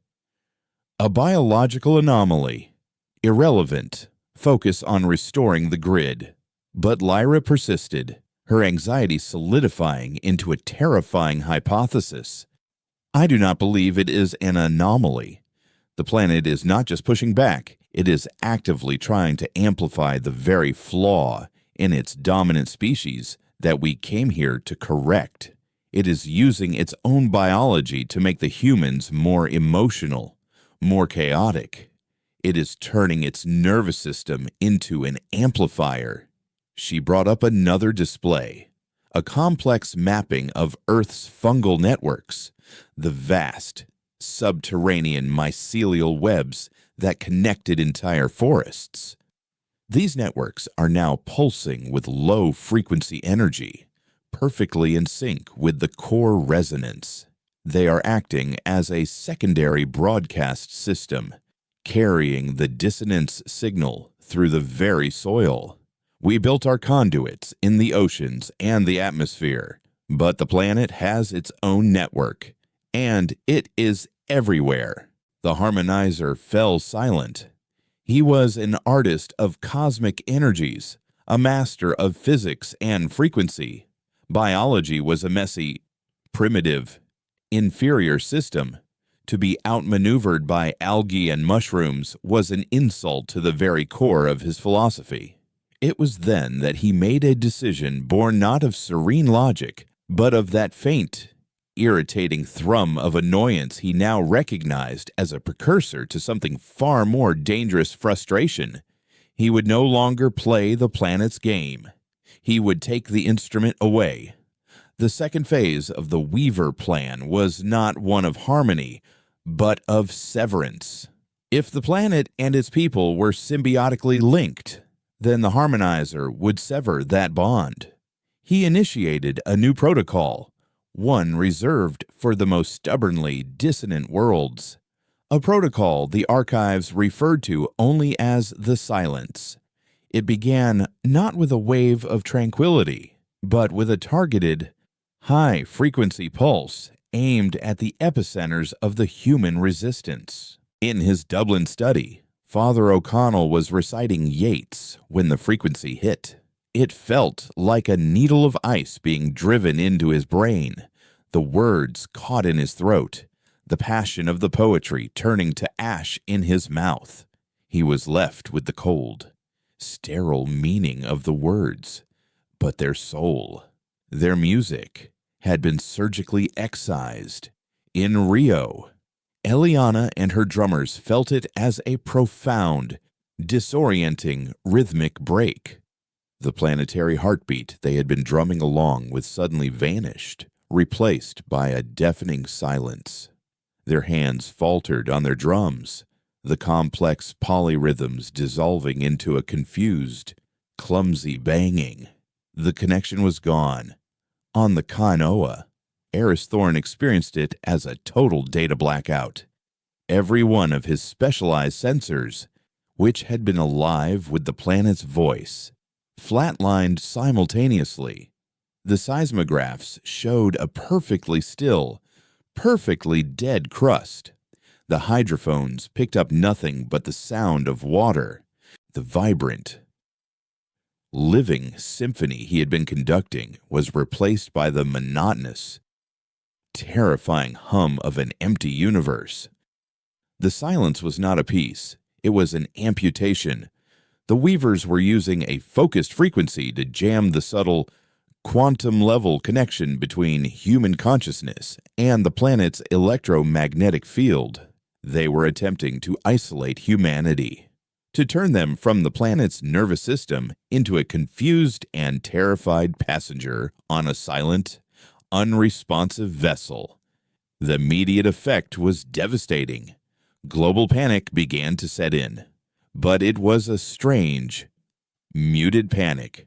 "A biological anomaly. Irrelevant. Focus on restoring the grid." But Lyra persisted, her anxiety solidifying into a terrifying hypothesis. "I do not believe it is an anomaly. The planet is not just pushing back, it is actively trying to amplify the very flaw in its dominant species that we came here to correct. It is using its own biology to make the humans more emotional, more chaotic. It is turning its nervous system into an amplifier." She brought up another display, a complex mapping of Earth's fungal networks, the vast, subterranean mycelial webs that connected entire forests. These networks are now pulsing with low-frequency energy, perfectly in sync with the core resonance. They are acting as a secondary broadcast system, carrying the dissonance signal through the very soil. We built our conduits in the oceans and the atmosphere, but the planet has its own network, and it is everywhere. The harmonizer fell silent. He was an artist of cosmic energies, a master of physics and frequency. Biology was a messy, primitive, inferior system. To be outmaneuvered by algae and mushrooms was an insult to the very core of his philosophy. It was then that he made a decision born not of serene logic, but of that faint, irritating thrum of annoyance he now recognized as a precursor to something far more dangerous frustration. He would no longer play the planet's game. He would take the instrument away. The second phase of the Weaver plan was not one of harmony, but of severance. If the planet and its people were symbiotically linked, then the Harmonizer would sever that bond. He initiated a new protocol, one reserved for the most stubbornly dissonant worlds, a protocol the archives referred to only as the Silence. It began not with a wave of tranquility, but with a targeted, high-frequency pulse aimed at the epicenters of the human resistance. In his Dublin study, Father O'Connell was reciting Yeats when the frequency hit. It felt like a needle of ice being driven into his brain, the words caught in his throat, the passion of the poetry turning to ash in his mouth. He was left with the cold, sterile meaning of the words, but their soul, their music, had been surgically excised. In Rio, Eliana and her drummers felt it as a profound, disorienting rhythmic break. The planetary heartbeat they had been drumming along with suddenly vanished, replaced by a deafening silence. Their hands faltered on their drums, the complex polyrhythms dissolving into a confused, clumsy banging. The connection was gone. On the Kainoa, Eris Thorne experienced it as a total data blackout. Every one of his specialized sensors, which had been alive with the planet's voice, flatlined simultaneously. The seismographs showed a perfectly still, perfectly dead crust. The hydrophones picked up nothing but the sound of water. The vibrant, living symphony he had been conducting was replaced by the monotonous, terrifying hum of an empty universe. The silence was not a peace. It was an amputation. The Weavers were using a focused frequency to jam the subtle, quantum-level connection between human consciousness and the planet's electromagnetic field. They were attempting to isolate humanity, to turn them from the planet's nervous system into a confused and terrified passenger on a silent, unresponsive vessel. The immediate effect was devastating. Global panic began to set in. But it was a strange, muted panic.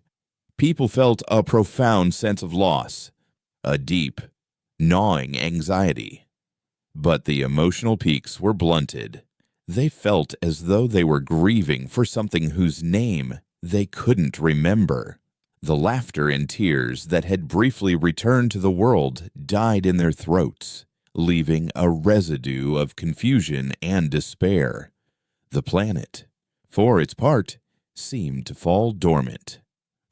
People felt a profound sense of loss, a deep, gnawing anxiety. But the emotional peaks were blunted. They felt as though they were grieving for something whose name they couldn't remember. The laughter and tears that had briefly returned to the world died in their throats, leaving a residue of confusion and despair. The planet, for its part, seemed to fall dormant.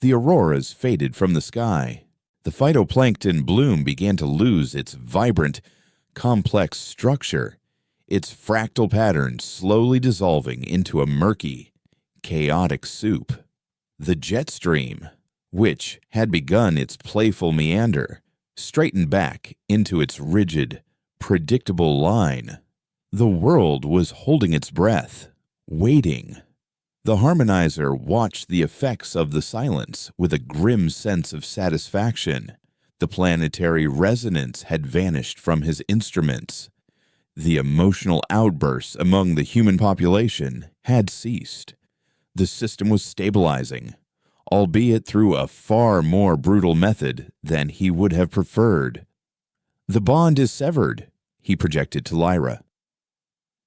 The auroras faded from the sky. The phytoplankton bloom began to lose its vibrant, complex structure, its fractal patterns slowly dissolving into a murky, chaotic soup. The jet stream, which had begun its playful meander, straightened back into its rigid, predictable line. The world was holding its breath, waiting. The Harmonizer watched the effects of the silence with a grim sense of satisfaction. The planetary resonance had vanished from his instruments. The emotional outbursts among the human population had ceased. The system was stabilizing, albeit through a far more brutal method than he would have preferred. "The bond is severed," he projected to Lyra.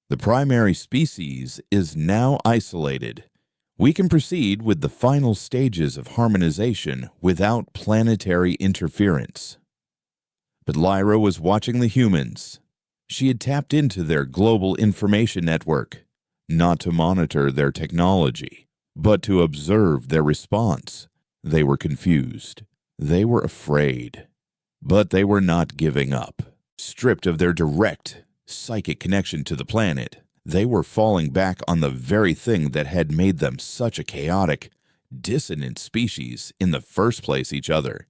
"The primary species is now isolated. We can proceed with the final stages of harmonization without planetary interference." But Lyra was watching the humans. She had tapped into their global information network, not to monitor their technology, but to observe their response. They were confused. They were afraid. But they were not giving up. Stripped of their direct psychic connection to the planet, they were falling back on the very thing that had made them such a chaotic, dissonant species in the first place each other.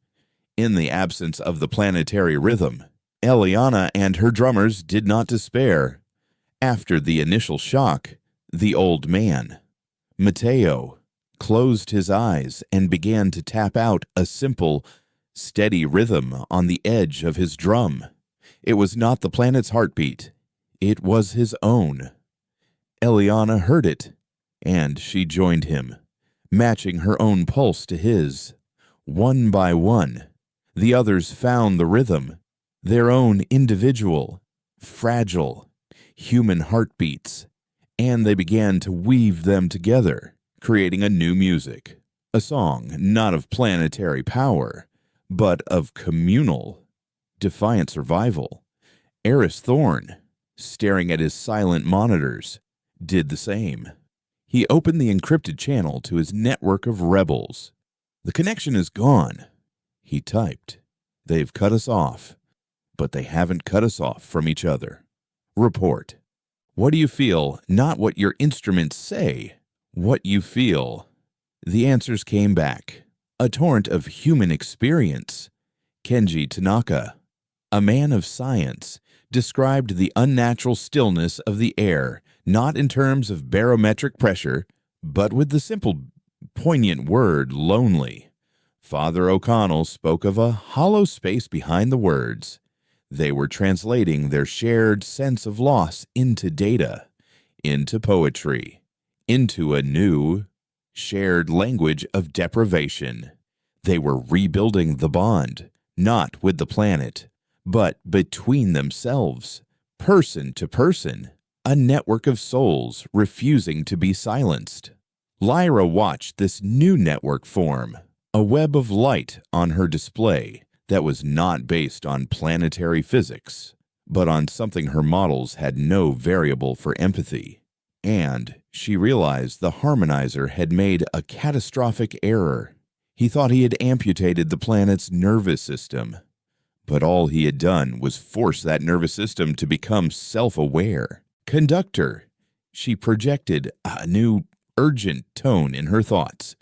In the absence of the planetary rhythm, Eliana and her drummers did not despair. After the initial shock, the old man, Mateo, closed his eyes and began to tap out a simple, steady rhythm on the edge of his drum. It was not the planet's heartbeat. It was his own. Eliana heard it, and she joined him, matching her own pulse to his. One by one, the others found the rhythm, their own individual, fragile, human heartbeats, and they began to weave them together, creating a new music, a song not of planetary power, but of communal, defiant survival. Eris Thorn, staring at his silent monitors, did the same. He opened the encrypted channel to his network of rebels. "The connection is gone," he typed. "They've cut us off, but they haven't cut us off from each other. Report. What do you feel? Not what your instruments say. What you feel." The answers came back. A torrent of human experience. Kenji Tanaka, a man of science, described the unnatural stillness of the air, not in terms of barometric pressure, but with the simple, poignant word lonely. Father O'Connell spoke of a hollow space behind the words. They were translating their shared sense of loss into data, into poetry, into a new, shared language of deprivation. They were rebuilding the bond, not with the planet, but between themselves, person to person, a network of souls refusing to be silenced. Lyra watched this new network form, a web of light on her display that was not based on planetary physics, but on something her models had no variable for empathy. And she realized the harmonizer had made a catastrophic error. He thought he had amputated the planet's nervous system, but all he had done was force that nervous system to become self-aware. "Conductor," she projected a new, urgent tone in her thoughts.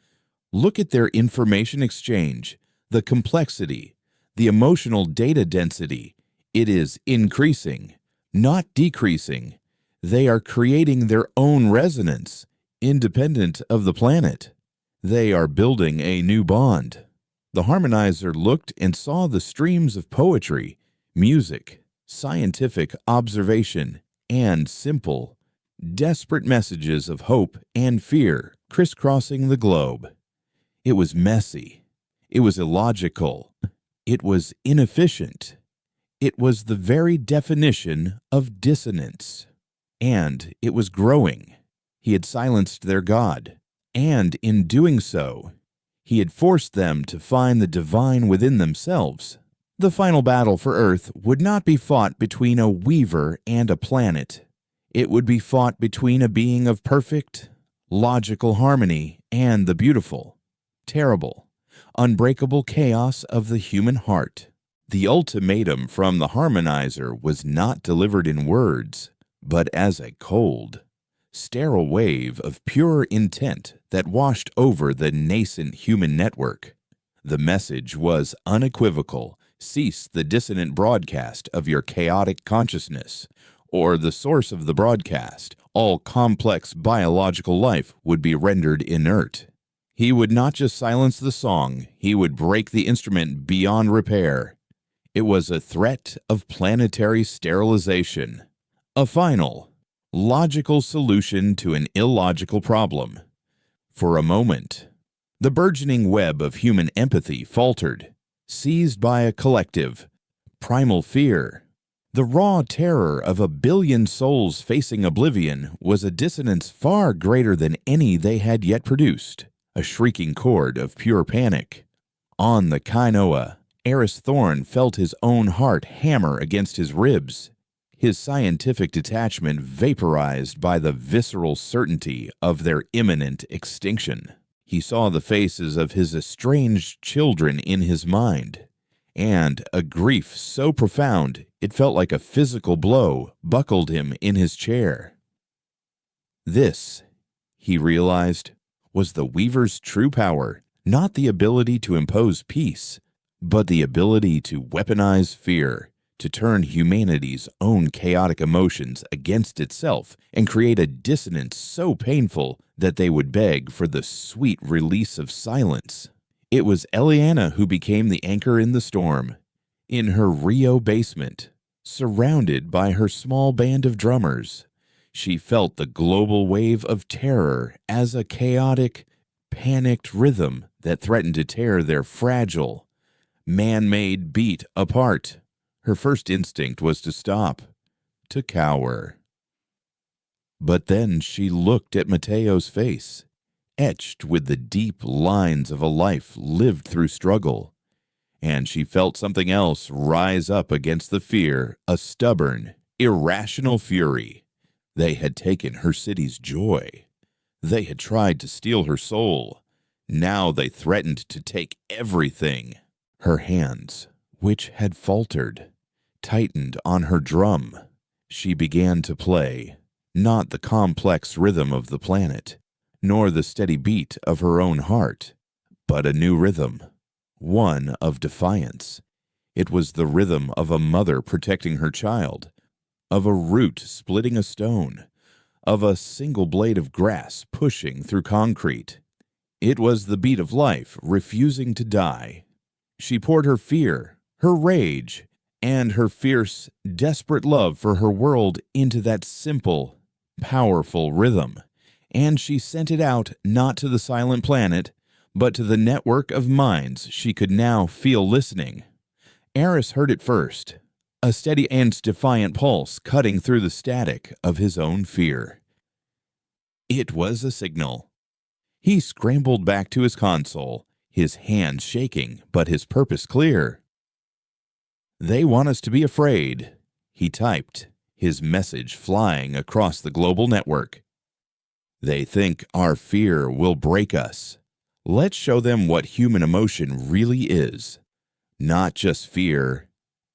"Look at their information exchange, the complexity, the emotional data density. It is increasing, not decreasing. They are creating their own resonance, independent of the planet. They are building a new bond." The harmonizer looked and saw the streams of poetry, music, scientific observation, and simple, desperate messages of hope and fear crisscrossing the globe. It was messy. It was illogical. It was inefficient. It was the very definition of dissonance. And it was growing. He had silenced their God, and in doing so, he had forced them to find the divine within themselves. The final battle for Earth would not be fought between a weaver and a planet. It would be fought between a being of perfect, logical harmony and the beautiful, terrible, unbreakable chaos of the human heart. The ultimatum from the harmonizer was not delivered in words, but as a cold, sterile wave of pure intent that washed over the nascent human network. The message was unequivocal: cease the dissonant broadcast of your chaotic consciousness, or the source of the broadcast, all complex biological life, would be rendered inert. He would not just silence the song, he would break the instrument beyond repair. It was a threat of planetary sterilization, a final, logical solution to an illogical problem. For a moment, the burgeoning web of human empathy faltered, seized by a collective, primal fear. The raw terror of a billion souls facing oblivion was a dissonance far greater than any they had yet produced, a shrieking chord of pure panic. On the Kainoa, Eris Thorn felt his own heart hammer against his ribs, his scientific detachment vaporized by the visceral certainty of their imminent extinction. He saw the faces of his estranged children in his mind, and a grief so profound it felt like a physical blow buckled him in his chair. This, he realized, was the Weaver's true power, not the ability to impose peace, but the ability to weaponize fear, to turn humanity's own chaotic emotions against itself and create a dissonance so painful that they would beg for the sweet release of silence. It was Eliana who became the anchor in the storm. In her Rio basement, surrounded by her small band of drummers, she felt the global wave of terror as a chaotic, panicked rhythm that threatened to tear their fragile, man-made beat apart. Her first instinct was to stop, to cower. But then she looked at Mateo's face, etched with the deep lines of a life lived through struggle, and she felt something else rise up against the fear, a stubborn, irrational fury. They had taken her city's joy. They had tried to steal her soul. Now they threatened to take everything. Her hands, which had faltered, tightened on her drum. She began to play, not the complex rhythm of the planet, nor the steady beat of her own heart, but a new rhythm, one of defiance. It was the rhythm of a mother protecting her child, of a root splitting a stone, of a single blade of grass pushing through concrete. It was the beat of life refusing to die. She poured her fear, her rage, and her fierce, desperate love for her world into that simple, powerful rhythm, and she sent it out not to the silent planet, but to the network of minds she could now feel listening. Eris heard it first, a steady and defiant pulse cutting through the static of his own fear. It was a signal. He scrambled back to his console, his hands shaking, but his purpose clear. "They want us to be afraid," he typed, his message flying across the global network. "They think our fear will break us. Let's show them what human emotion really is. Not just fear,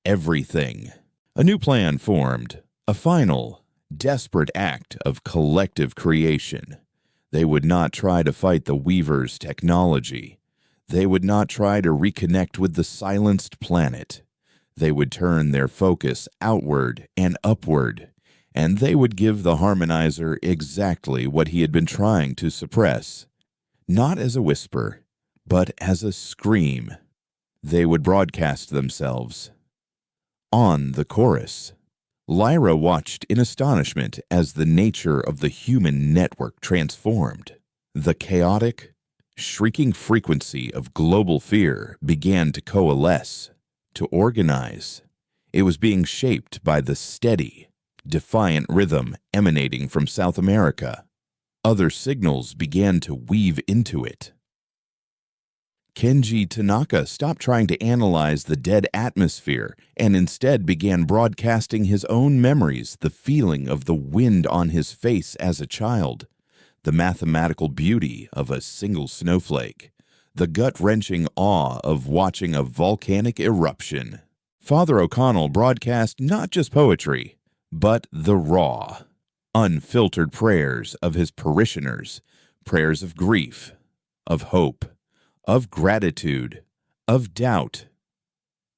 everything." A new plan formed, a final, desperate act of collective creation. They would not try to fight the Weaver's technology. They would not try to reconnect with the silenced planet. They would turn their focus outward and upward, and they would give the harmonizer exactly what he had been trying to suppress. Not as a whisper, but as a scream. They would broadcast themselves. On the chorus, Lyra watched in astonishment as the nature of the human network transformed. The chaotic, shrieking frequency of global fear began to coalesce, to organize. It was being shaped by the steady, defiant rhythm emanating from South America. Other signals began to weave into it. Kenji Tanaka stopped trying to analyze the dead atmosphere and instead began broadcasting his own memories, the feeling of the wind on his face as a child, the mathematical beauty of a single snowflake, the gut-wrenching awe of watching a volcanic eruption. Father O'Connell broadcast not just poetry, but the raw, unfiltered prayers of his parishioners, prayers of grief, of hope, of gratitude, of doubt.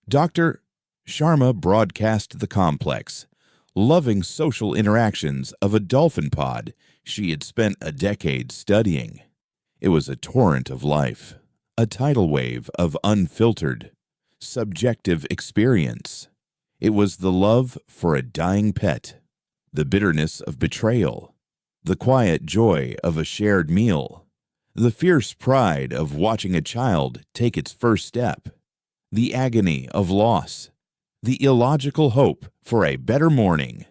Dr. Sharma broadcast the complex, loving social interactions of a dolphin pod she had spent a decade studying. It was a torrent of life, a tidal wave of unfiltered, subjective experience. It was the love for a dying pet, the bitterness of betrayal, the quiet joy of a shared meal, the fierce pride of watching a child take its first step, the agony of loss, the illogical hope for a better morning.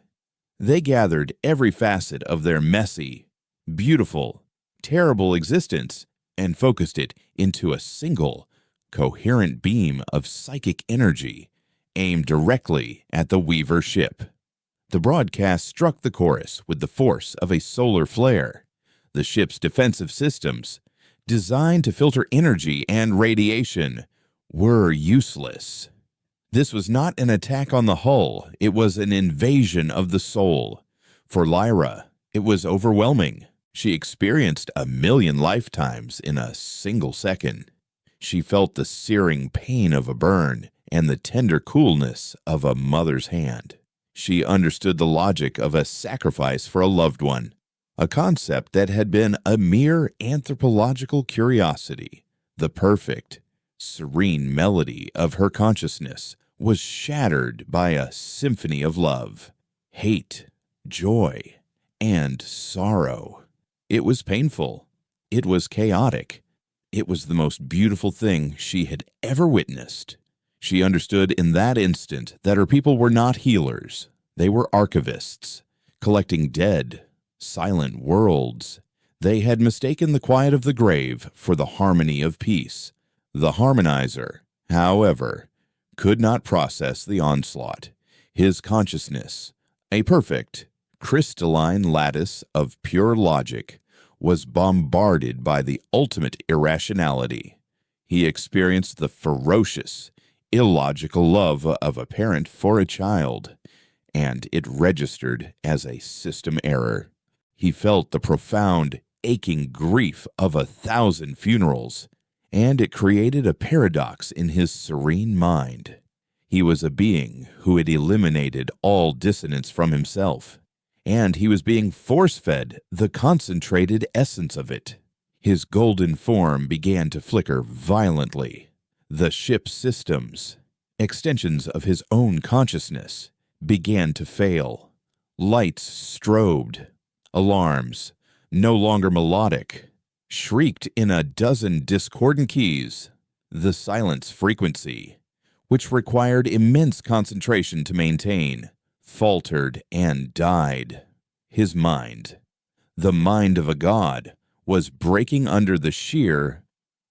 They gathered every facet of their messy, beautiful, terrible existence and focused it into a single, coherent beam of psychic energy aimed directly at the Weaver ship. The broadcast struck the chorus with the force of a solar flare. The ship's defensive systems, designed to filter energy and radiation, were useless. This was not an attack on the hull, it was an invasion of the soul. For Lyra, it was overwhelming. She experienced 1,000,000 lifetimes in a single second. She felt the searing pain of a burn and the tender coolness of a mother's hand. She understood the logic of a sacrifice for a loved one, a concept that had been a mere anthropological curiosity. The perfect, serene melody of her consciousness was shattered by a symphony of love, hate, joy, and sorrow. It was painful. It was chaotic. It was the most beautiful thing she had ever witnessed. She understood in that instant that her people were not healers. They were archivists, collecting dead, silent worlds. They had mistaken the quiet of the grave for the harmony of peace. The harmonizer, however, could not process the onslaught. His consciousness, a perfect, crystalline lattice of pure logic, was bombarded by the ultimate irrationality. He experienced the ferocious, illogical love of a parent for a child, and it registered as a system error. He felt the profound, aching grief of 1,000 funerals, and it created a paradox in his serene mind. He was a being who had eliminated all dissonance from himself, and he was being force-fed the concentrated essence of it. His golden form began to flicker violently. The ship's systems, extensions of his own consciousness, began to fail. Lights strobed. Alarms, no longer melodic, shrieked in a dozen discordant keys. The silence frequency, which required immense concentration to maintain, faltered and died. His mind, the mind of a god, was breaking under the sheer,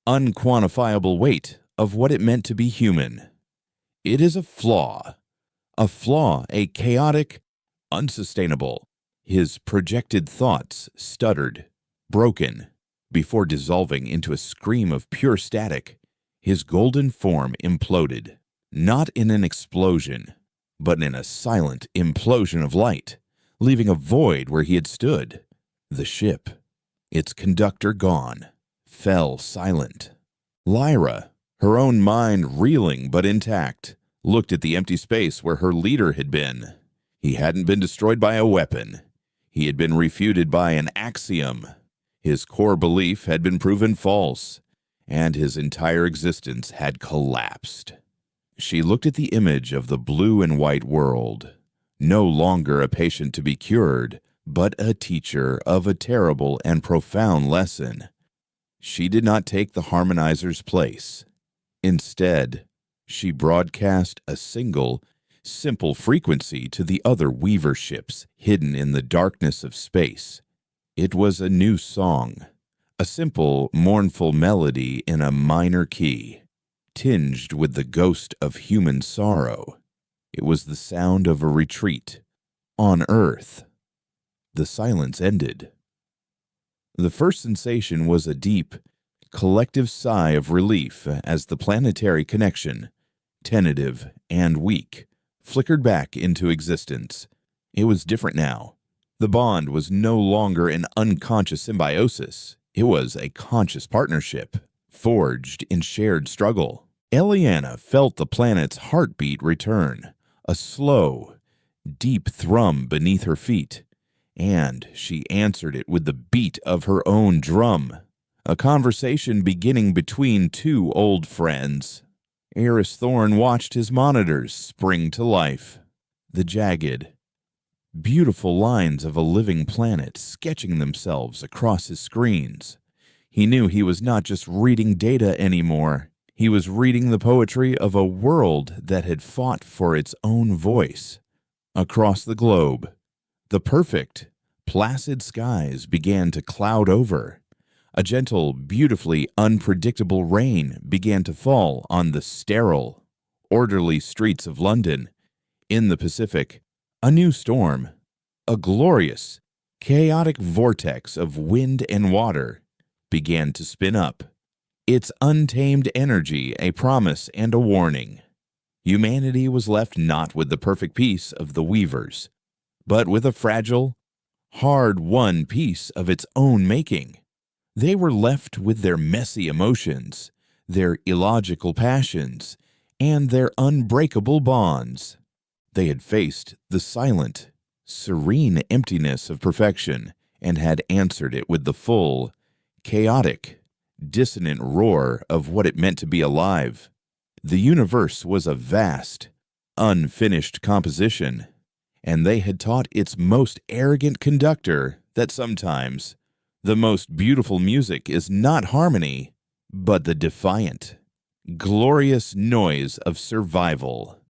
unquantifiable weight of what it meant to be human. It is a flaw, a chaotic, unsustainable. His projected thoughts stuttered, broken, before dissolving into a scream of pure static. His golden form imploded, not in an explosion, but in a silent implosion of light, leaving a void where he had stood. The ship, its conductor gone, fell silent. Lyra, her own mind reeling but intact, looked at the empty space where her leader had been. He hadn't been destroyed by a weapon. He had been refuted by an axiom. His core belief had been proven false, and his entire existence had collapsed. She looked at the image of the blue and white world, no longer a patient to be cured, but a teacher of a terrible and profound lesson. She did not take the harmonizer's place. Instead, she broadcast a single, simple frequency to the other Weaver ships hidden in the darkness of space. It was a new song, a simple, mournful melody in a minor key, tinged with the ghost of human sorrow. It was the sound of a retreat on Earth. The silence ended. The first sensation was a deep, collective sigh of relief as the planetary connection, tentative and weak, flickered back into existence. It was different now. The bond was no longer an unconscious symbiosis. It was a conscious partnership, forged in shared struggle. Eliana felt the planet's heartbeat return, a slow, deep thrum beneath her feet, and she answered it with the beat of her own drum, a conversation beginning between two old friends. Eris Thorn watched his monitors spring to life, the jagged, beautiful lines of a living planet sketching themselves across his screens. He knew he was not just reading data anymore. He was reading the poetry of a world that had fought for its own voice. Across the globe, the perfect, placid skies began to cloud over. A gentle, beautifully unpredictable rain began to fall on the sterile, orderly streets of London. In the Pacific, a new storm, a glorious, chaotic vortex of wind and water, began to spin up, its untamed energy a promise and a warning. Humanity was left not with the perfect peace of the Weavers, but with a fragile, hard-won piece of its own making. They were left with their messy emotions, their illogical passions, and their unbreakable bonds. They had faced the silent, serene emptiness of perfection and had answered it with the full, chaotic, dissonant roar of what it meant to be alive. The universe was a vast, unfinished composition, and they had taught its most arrogant conductor that sometimes the most beautiful music is not harmony, but the defiant, glorious noise of survival.